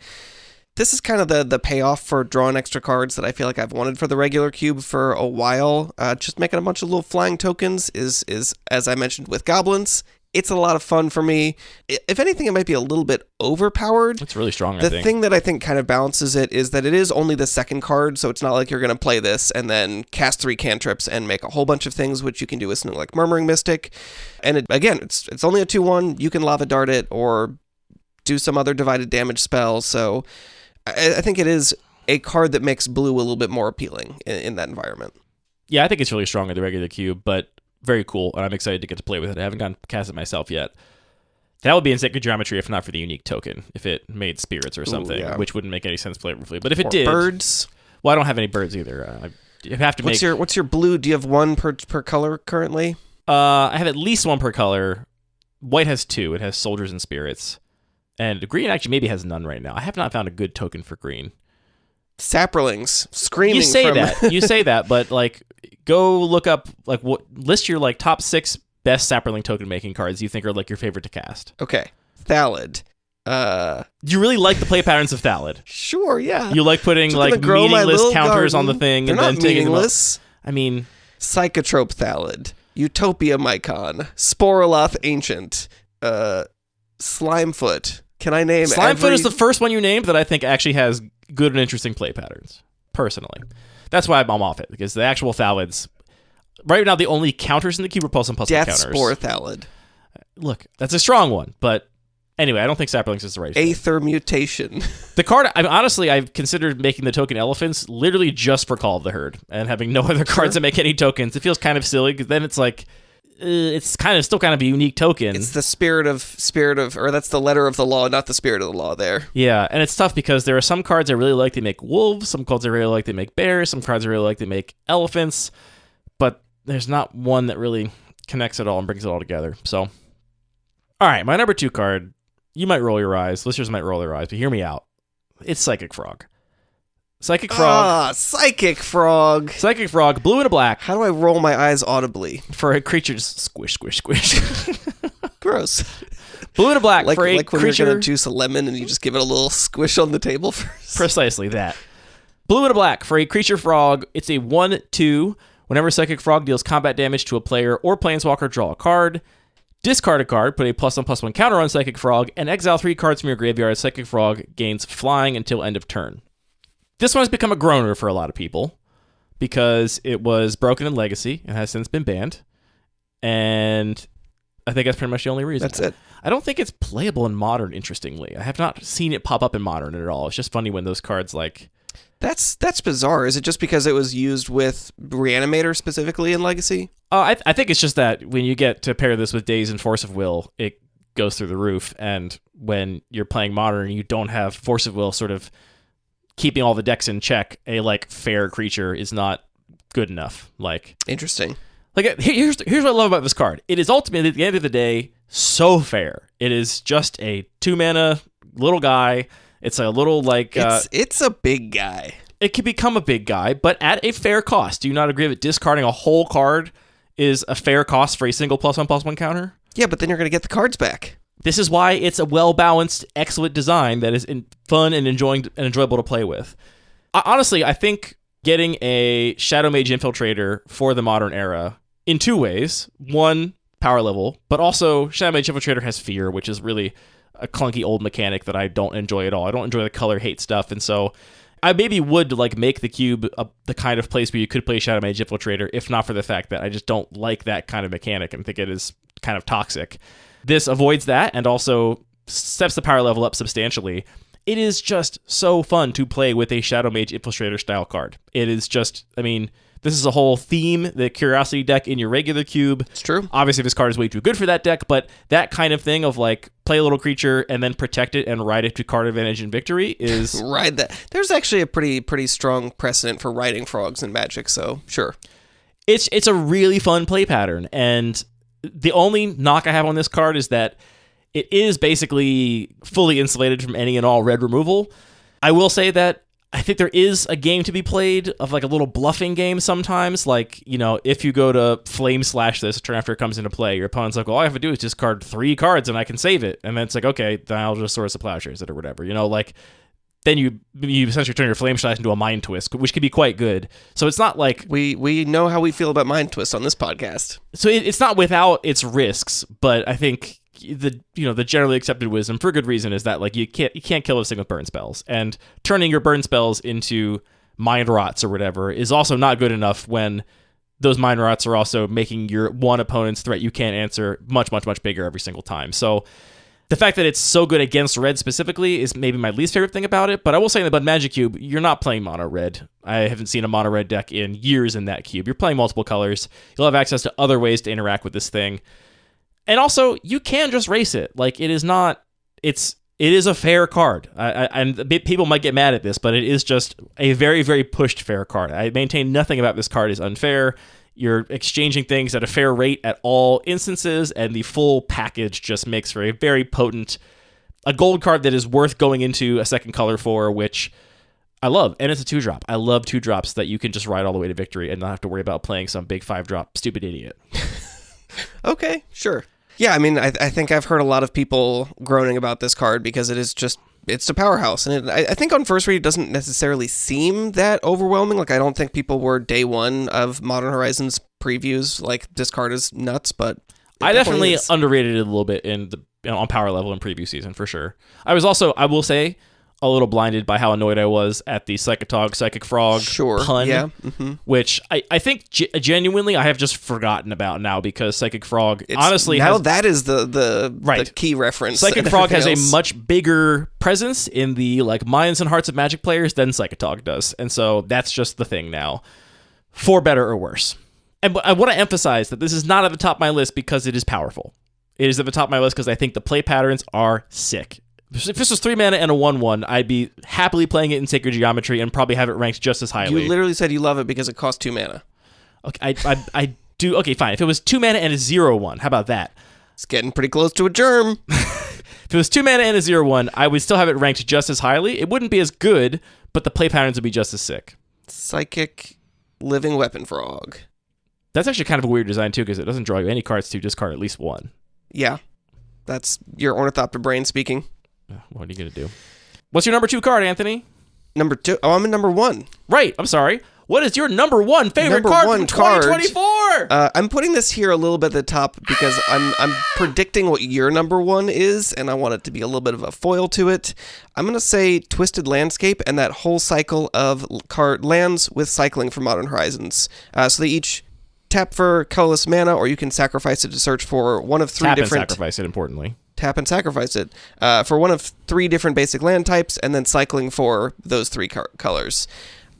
This is kind of the payoff for drawing extra cards that I feel like I've wanted for the regular cube for a while. Just making a bunch of little flying tokens is, as I mentioned, with goblins. It's a lot of fun for me. If anything, it might be a little bit overpowered. It's really strong, I think. The thing thing that I think kind of balances it is that it is only the second card, so it's not like you're going to play this and then cast 3 cantrips and make a whole bunch of things, which you can do with something like Murmuring Mystic. And it's only a 2/1. You can Lava Dart it or do some other divided damage spell, so I think it is a card that makes blue a little bit more appealing in that environment. Yeah, I think it's really strong in the regular cube, but very cool, and I'm excited to get to play with it. I haven't gotten to cast it myself yet. That would be in Sacred Geometry if not for the unique token, if it made spirits or something, which wouldn't make any sense flavorfully. But if it did... birds? Well, I don't have any birds either. You have to What's your blue? Do you have 1 per color currently? I have at least 1 per color. White has 2. It has soldiers and spirits. And green actually maybe has none right now. I have not found a good token for green. Sapperlings screaming. You say that, but like, go look up list your like top 6 best Sapperling token making cards you think are like your favorite to cast. Okay, Thalid. Do you really like the play patterns of Thalid? Sure, yeah. You like putting like meaningless counters on the thing and then taking meaningless. I mean, Psychotrope Thalid, Utopia Mycon, Sporoloth Ancient, Slimefoot. Can I name Slimefoot is the first one you named that I think actually has good and interesting play patterns, personally. That's why I'm off it, because the actual Thalids... Right now, the only counters in the cube are Pulse and Puzzle counters. Deathspore Thalid. Look, that's a strong one, but anyway, I don't think Sapperlings is the right Aether Mutation. The card, honestly, I've considered making the token Elephants literally just for Call of the Herd, and having no other cards that make any tokens. It feels kind of silly, because then it's like... it's still kind of a unique token. It's the spirit of, or that's the letter of the law, not the spirit of the law there. Yeah, and it's tough because there are some cards I really like that make wolves, some cards I really like that make bears, some cards I really like that make elephants, but there's not one that really connects it all and brings it all together. So, all right, my number 2 card You might roll your eyes. Listeners might roll their eyes, but hear me out. It's Psychic Frog. Psychic Frog. Psychic Frog. Psychic Frog, blue and a black. How do I roll my eyes audibly? For a creature, just squish, squish, squish. Gross. Blue and a black Like for a when creature. you're going to juice a lemon and you just give it a little squish on the table first. Precisely that. Blue and a black for a creature frog. It's a 1/2. Whenever Psychic Frog deals combat damage to a player or planeswalker, draw a card. Discard a card, put a +1/+1 counter on Psychic Frog, and exile 3 cards from your graveyard. Psychic Frog gains flying until end of turn. This one has become a groaner for a lot of people because it was broken in Legacy and has since been banned. And I think that's pretty much the only reason. That's it. I don't think it's playable in Modern, interestingly. I have not seen it pop up in Modern at all. It's just funny when those cards, like... That's bizarre. Is it just because it was used with Reanimator specifically in Legacy? I think it's just that when you get to pair this with Daze and Force of Will, it goes through the roof. And when you're playing Modern, you don't have Force of Will sort of keeping all the decks in check. A like fair creature is not good enough. Like interesting. Like here's what I love about this card. It is ultimately at the end of the day so fair. It is just a 2-mana little guy. It's a little like it's a big guy. It can become a big guy, but at a fair cost. Do you not agree that discarding a whole card is a fair cost for a single +1/+1 counter? Yeah, but then you're going to get the cards back. This is why it's a well-balanced, excellent design that is fun and enjoyable to play with. Honestly, I think getting a Shadow Mage Infiltrator for the Modern era in 2 ways. One, power level, but also Shadow Mage Infiltrator has Fear, which is really a clunky old mechanic that I don't enjoy at all. I don't enjoy the color hate stuff, and so I maybe would like make the cube the kind of place where you could play Shadow Mage Infiltrator, if not for the fact that I just don't like that kind of mechanic and think it is kind of toxic. This avoids that and also steps the power level up substantially. It is just so fun to play with a Shadow Mage Infiltrator style card. It is just, I mean, this is a whole theme, the Curiosity deck in your regular cube. It's true. Obviously, this card is way too good for that deck, but that kind of thing of like play a little creature and then protect it and ride it to card advantage and victory is... Ride that. There's actually a pretty strong precedent for riding frogs in Magic, so sure. It's a really fun play pattern, and the only knock I have on this card is that it is basically fully insulated from any and all red removal. I will say that I think there is a game to be played of like a little bluffing game sometimes. Like, you know, if you go to Flame Slash this turn after it comes into play, your opponent's like, well, all I have to do is discard 3 cards and I can save it. And then it's like, okay, then I'll just Source of Plowshares it or whatever. You know, like, then you essentially turn your Flame Slash into a Mind Twist, which can be quite good. So it's not like... We know how we feel about Mind Twist on this podcast. So it's not without its risks, but I think... the generally accepted wisdom for good reason is that like you can't kill this thing with burn spells, and turning your burn spells into mind rots or whatever is also not good enough when those mind rots are also making your one opponent's threat you can't answer much bigger every single time. So the fact that it's so good against red specifically is maybe my least favorite thing about it, but I will say in the Bud Magic Cube, you're not playing mono red. I haven't seen a mono red deck in years in that cube. You're playing multiple colors. You'll have access to other ways to interact with this thing. And also, you can just race it. Like, it is a fair card. And people might get mad at this, but it is just a very, very pushed fair card. I maintain nothing about this card is unfair. You're exchanging things at a fair rate at all instances, and the full package just makes for a very potent, a gold card that is worth going into a second color for, which I love. And it's a 2-drop. I love 2-drops that you can just ride all the way to victory and not have to worry about playing some big 5-drop stupid idiot. Okay, sure. Yeah, I mean, I think I've heard a lot of people groaning about this card because it's a powerhouse. And I think on first read, it doesn't necessarily seem that overwhelming. Like, I don't think people were day one of Modern Horizons previews, like, this card is nuts, but... I definitely underrated it a little bit on power level in preview season, for sure. I was also, I will say, a little blinded by how annoyed I was at the Psychotog, Psychic Frog pun, yeah. Which I think genuinely I have just forgotten about now because Psychic Frog honestly now has... that is the key reference. Psychic Frog has a much bigger presence in the like Minds and Hearts of Magic players than Psychotog does, and so that's just the thing now, for better or worse. And I want to emphasize that this is not at the top of my list because it is powerful. It is at the top of my list because I think the play patterns are sick. If this was 3 mana and a 1/1, I'd be happily playing it in Sacred Geometry and probably have it ranked just as highly. You literally said you love it because it costs 2 mana. Okay, I do. Okay, fine. If it was 2 mana and a 0/1, how about that? It's getting pretty close to a germ. If it was 2 mana and a 0/1, I would still have it ranked just as highly. It wouldn't be as good, but the play patterns would be just as sick. Psychic Living Weapon Frog. That's actually kind of a weird design, too, because it doesn't draw you any cards to discard at least one. Yeah. That's your Ornithopter brain speaking. What are you going to do? What's your number 2 card, Anthony? Number 2. Oh, I'm in number 1. Right. I'm sorry. What is your number 1 favorite card from 2024? I'm putting this here a little bit at the top because I'm predicting what your number 1 is, and I want it to be a little bit of a foil to it. I'm going to say Twisted Landscape and that whole cycle of card lands with cycling for Modern Horizons. So they each tap for colorless mana, or you can sacrifice it to search for one of 3 different... Tap and sacrifice it, importantly. Tap and sacrifice it for one of 3 different basic land types, and then cycling for those 3 colors.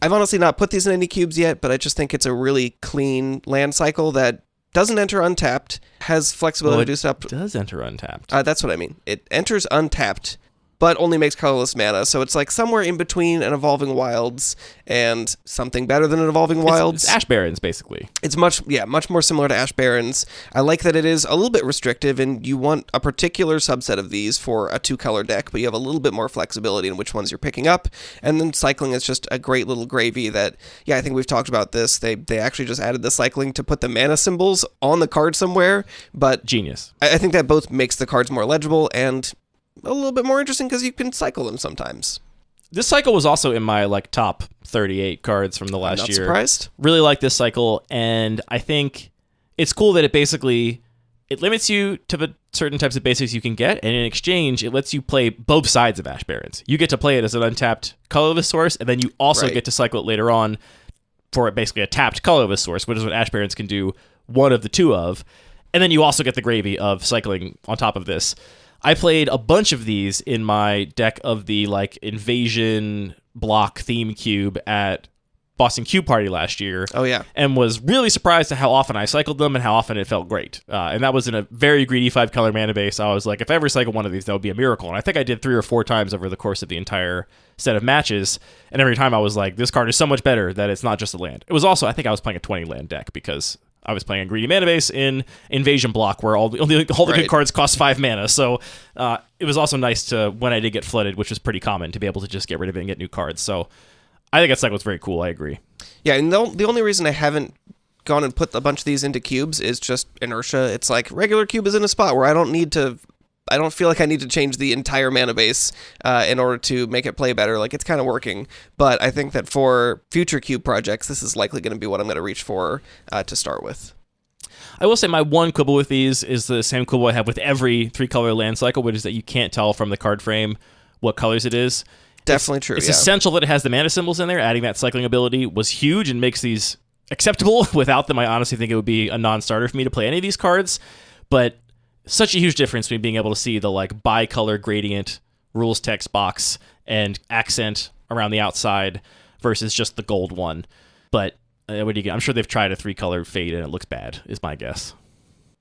I've honestly not put these in any cubes yet, but I just think it's a really clean land cycle that doesn't enter untapped, has flexibility to do stuff. It does enter untapped. That's what I mean. It enters untapped, but only makes colorless mana. So it's like somewhere in between an Evolving Wilds and something better than an Evolving Wilds. It's Ash Barrens, basically. It's much more similar to Ash Barrens. I like that it is a little bit restrictive, and you want a particular subset of these for a 2-color deck, but you have a little bit more flexibility in which ones you're picking up. And then cycling is just a great little gravy that, I think we've talked about this. They actually just added the cycling to put the mana symbols on the card somewhere, but genius. I think that both makes the cards more legible and a little bit more interesting because you can cycle them sometimes. This cycle was also in my top 38 cards from the last year. Not surprised. Really like this cycle, and I think it's cool that it limits you to the certain types of basics you can get, and in exchange, it lets you play both sides of Ash Barrens. You get to play it as an untapped colorless source, and then you also get to cycle it later on for basically a tapped colorless source, which is what Ash Barrens can do one of the 2 of, and then you also get the gravy of cycling on top of this. I played a bunch of these in my deck of the invasion block theme cube at Boston Cube Party last year. Oh, yeah. And was really surprised at how often I cycled them and how often it felt great. And that was in a very greedy 5-color mana base. I was like, if I ever cycle one of these, that would be a miracle. And I think I did 3 or 4 times over the course of the entire set of matches. And every time I was like, this card is so much better that it's not just a land. It was also, I think I was playing a 20-land deck because I was playing a greedy mana base in Invasion Block where all the good cards cost 5 mana. So it was also nice to, when I did get flooded, which was pretty common, to be able to just get rid of it and get new cards. So I think that cycle was very cool. I agree. Yeah, and the only reason I haven't gone and put a bunch of these into cubes is just inertia. It's like regular cube is in a spot where I don't feel like I need to change the entire mana base in order to make it play better. Like, it's kind of working. But I think that for future cube projects, this is likely going to be what I'm going to reach for to start with. I will say my one quibble with these is the same quibble I have with every 3-color land cycle, which is that you can't tell from the card frame what colors it is. Definitely true. It's essential that it has the mana symbols in there. Adding that cycling ability was huge and makes these acceptable. Without them, I honestly think it would be a non-starter for me to play any of these cards. But such a huge difference between being able to see the bicolor gradient rules text box and accent around the outside versus just the gold one. But what do you get? I'm sure they've tried a 3-color fade and it looks bad, is my guess.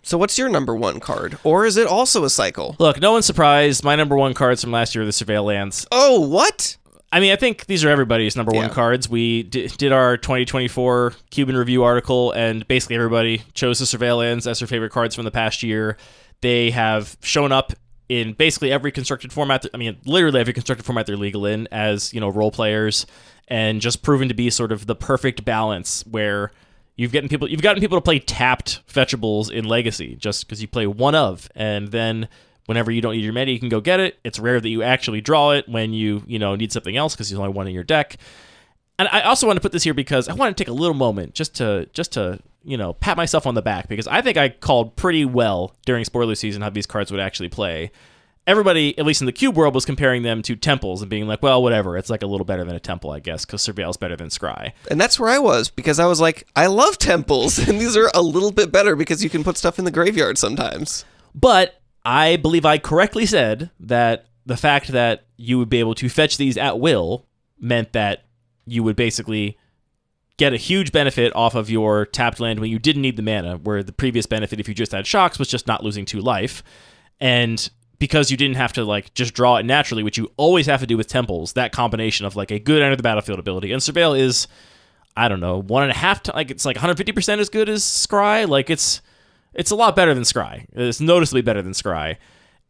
So what's your number 1 card? Or is it also a cycle? Look, no one's surprised. My number 1 cards from last year are the Surveil lands. Oh, what? I mean, I think these are everybody's number 1 cards. We did our 2024 Cuban review article, and basically everybody chose the Surveil lands as their favorite cards from the past year. They have shown up in basically every constructed format. Literally every constructed format they're legal in as, role players, and just proven to be sort of the perfect balance where you've gotten people to play tapped fetchables in Legacy just because you play one of, and then whenever you don't need your mana, you can go get it. It's rare that you actually draw it when you need something else because there's only one in your deck. And I also want to put this here because I want to take a little moment just to pat myself on the back, because I think I called pretty well during spoiler season how these cards would actually play. Everybody, at least in the cube world, was comparing them to temples and being like, well, whatever, it's a little better than a temple, I guess, because Surveil's better than Scry. And that's where I was, because I was like, I love temples, and these are a little bit better because you can put stuff in the graveyard sometimes. But I believe I correctly said that the fact that you would be able to fetch these at will meant that you would basically get a huge benefit off of your tapped land when you didn't need the mana, where the previous benefit, if you just had shocks, was just not losing 2 life. And because you didn't have to just draw it naturally, which you always have to do with temples, that combination of a good enter the battlefield ability. And Surveil is, I don't know, 1.5 times, it's 150% as good as Scry. It's a lot better than Scry. It's noticeably better than Scry.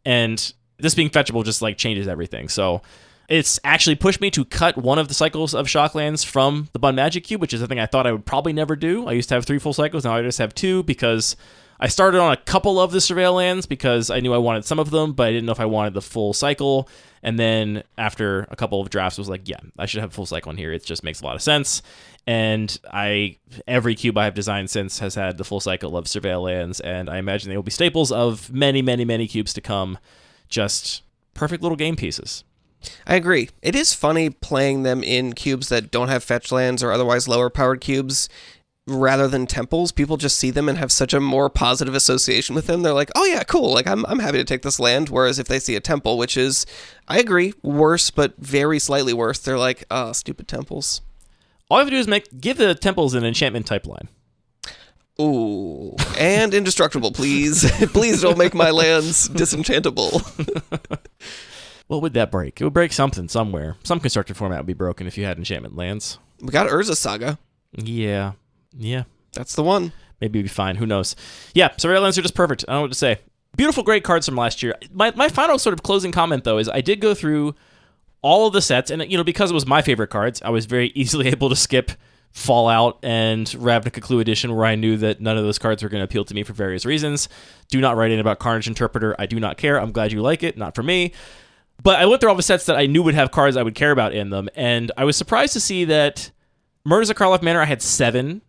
And This being fetchable just like changes everything. So it's actually pushed me to cut one of the cycles of Shocklands from the Bun Magic Cube, which is something I thought I would probably never do. I used to have 3 full cycles. Now I just have 2 because I started on a couple of the Surveil lands because I knew I wanted some of them, but I didn't know if I wanted the full cycle. And then after a couple of drafts, I was like, yeah, I should have a full cycle in here. It just makes a lot of sense. And every cube I have designed since has had the full cycle of Surveil lands, and I imagine they will be staples of many, many, many cubes to come. Just perfect little game pieces. I agree. It is funny playing them in cubes that don't have fetch lands or otherwise lower powered cubes rather than temples. People just see them and have such a more positive association with them. They're like, oh yeah, cool. Like I'm happy to take this land. Whereas if they see a temple, which is, I agree, worse, but very slightly worse, they're like, oh, stupid temples. All you have to do is give the temples an enchantment type line. Ooh, and indestructible, please. Please don't make my lands disenchantable. What would that break? It would break something somewhere. Some constructed format would be broken if you had enchantment lands. We got Urza Saga. Yeah. That's the one. Maybe it'd be fine. Who knows? Yeah, Surveil lands are just perfect. I don't know what to say. Beautiful, great cards from last year. My final sort of closing comment, though, is I did go through all of the sets, and because it was my favorite cards, I was very easily able to skip Fallout and Ravnica Clue Edition, where I knew that none of those cards were going to appeal to me for various reasons. Do not write in about Carnage Interpreter. I do not care. I'm glad you like it. Not for me. But I went through all the sets that I knew would have cards I would care about in them, and I was surprised to see that Murders at Karloff Manor I had 7,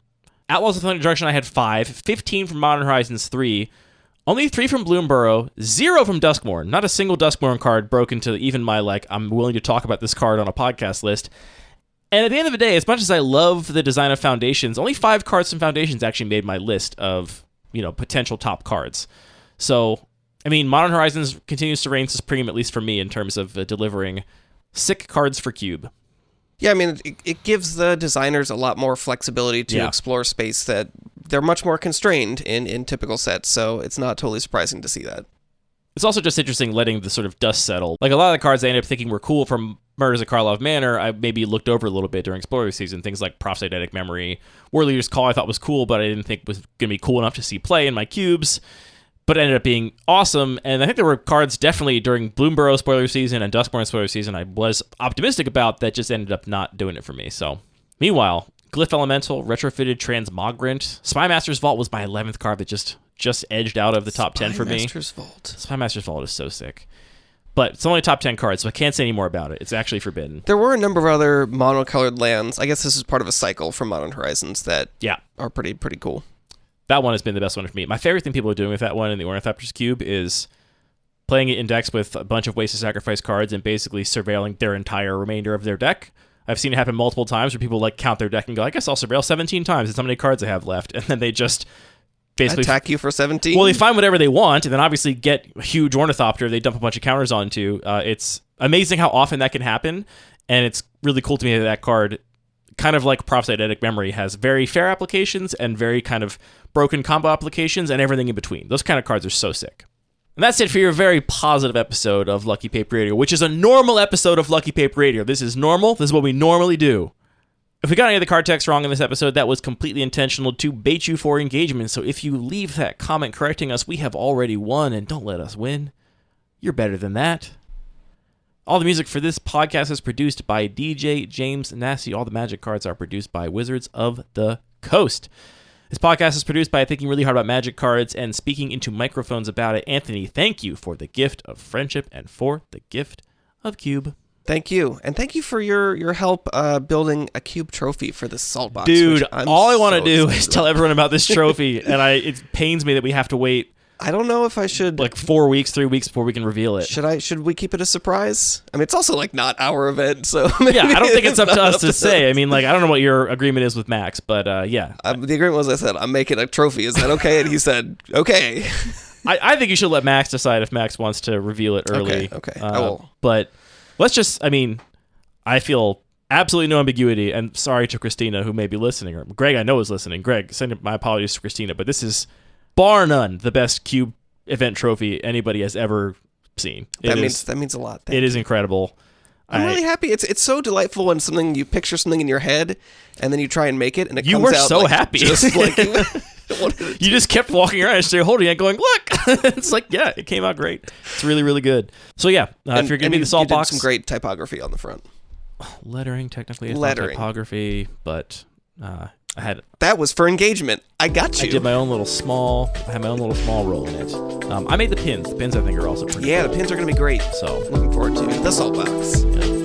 Outlaws of Thunder Junction I had 5, 15 from Modern Horizons 3, only 3 from Bloomburrow, 0 from Duskmourn. Not a single Duskmourn card broke into even my, I'm willing to talk about this card on a podcast list. And at the end of the day, as much as I love the design of Foundations, only 5 cards from Foundations actually made my list of, potential top cards. So, Modern Horizons continues to reign supreme, at least for me, in terms of delivering sick cards for Cube. Yeah, it gives the designers a lot more flexibility to explore space that they're much more constrained in typical sets, so it's not totally surprising to see that. It's also just interesting letting the sort of dust settle. Like a lot of the cards I ended up thinking were cool from Murders at Karloff Manor, I maybe looked over a little bit during Explorer Season. Things like Proft's Eidetic Memory, Warleader's Call I thought was cool, but I didn't think was going to be cool enough to see play in my cubes. But it ended up being awesome, and I think there were cards definitely during Bloomburrow Spoiler Season and Duskmourn Spoiler Season I was optimistic about that just ended up not doing it for me. So, meanwhile, Glyph Elemental, Retrofitted Transmogrant, Spymaster's Vault was my 11th card that just edged out of the top 10 for me. Spymaster's Vault is so sick. But it's only top 10 cards, so I can't say any more about it. It's actually forbidden. There were a number of other monocolored lands. I guess this is part of a cycle from Modern Horizons that are pretty cool. That one has been the best one for me. My favorite thing people are doing with that one in the Ornithopter's Cube is playing it in decks with a bunch of ways to sacrifice cards and basically surveilling their entire remainder of their deck. I've seen it happen multiple times where people count their deck and go, I guess I'll surveil 17 times. That's how many cards I have left. And then they just basically attack you for 17. Well, they find whatever they want and then obviously get a huge Ornithopter they dump a bunch of counters onto. It's amazing how often that can happen. And it's really cool to me that card, kind of like Proft's Eidetic Memory, has very fair applications and very kind of broken combo applications and everything in between. Those kind of cards are so sick. And that's it for your very positive episode of Lucky Paper Radio, which is a normal episode of Lucky Paper Radio. This is normal. This is what we normally do. If we got any of the card text wrong in this episode, that was completely intentional to bait you for engagement. So if you leave that comment correcting us, we have already won, and don't let us win. You're better than that. All the music for this podcast is produced by DJ James Nasty. All the magic cards are produced by Wizards of the Coast. This podcast is produced by Thinking Really Hard About Magic Cards and speaking into microphones about it. Anthony, thank you for the gift of friendship and for the gift of Cube. Thank you. And thank you for your help building a Cube trophy for the salt box. Dude, all I want to do is tell everyone about this trophy, and it pains me that we have to wait. I don't know if I should 4 weeks, 3 weeks before we can reveal it. Should we keep it a surprise? It's also not our event, so yeah, I don't think it's up to us to say. I don't know what your agreement is with Max, but yeah. The agreement was I said I'm making a trophy. Is that okay? And he said okay. I think you should let Max decide if Max wants to reveal it early. Okay. I will. But let's just. I feel absolutely no ambiguity, and sorry to Christina who may be listening, or Greg I know is listening. Greg, send my apologies to Christina, but this is, bar none, the best Cube event trophy anybody has ever seen. That means a lot. It is incredible. I'm really happy. It's so delightful when you picture something in your head and then you try and make it and it comes out. You were so happy. Just you just kept walking around and holding it going, look. It's like, yeah, it came out great. It's really, really good. So yeah, if you're gonna be the salt box, some great typography on the front. Lettering, technically, it's not typography, but that was for engagement. I got you. I had my own little small role in it. I made the pins. The pins I think are also pretty cool. The pins are gonna be great. So looking forward to the salt box. Yeah.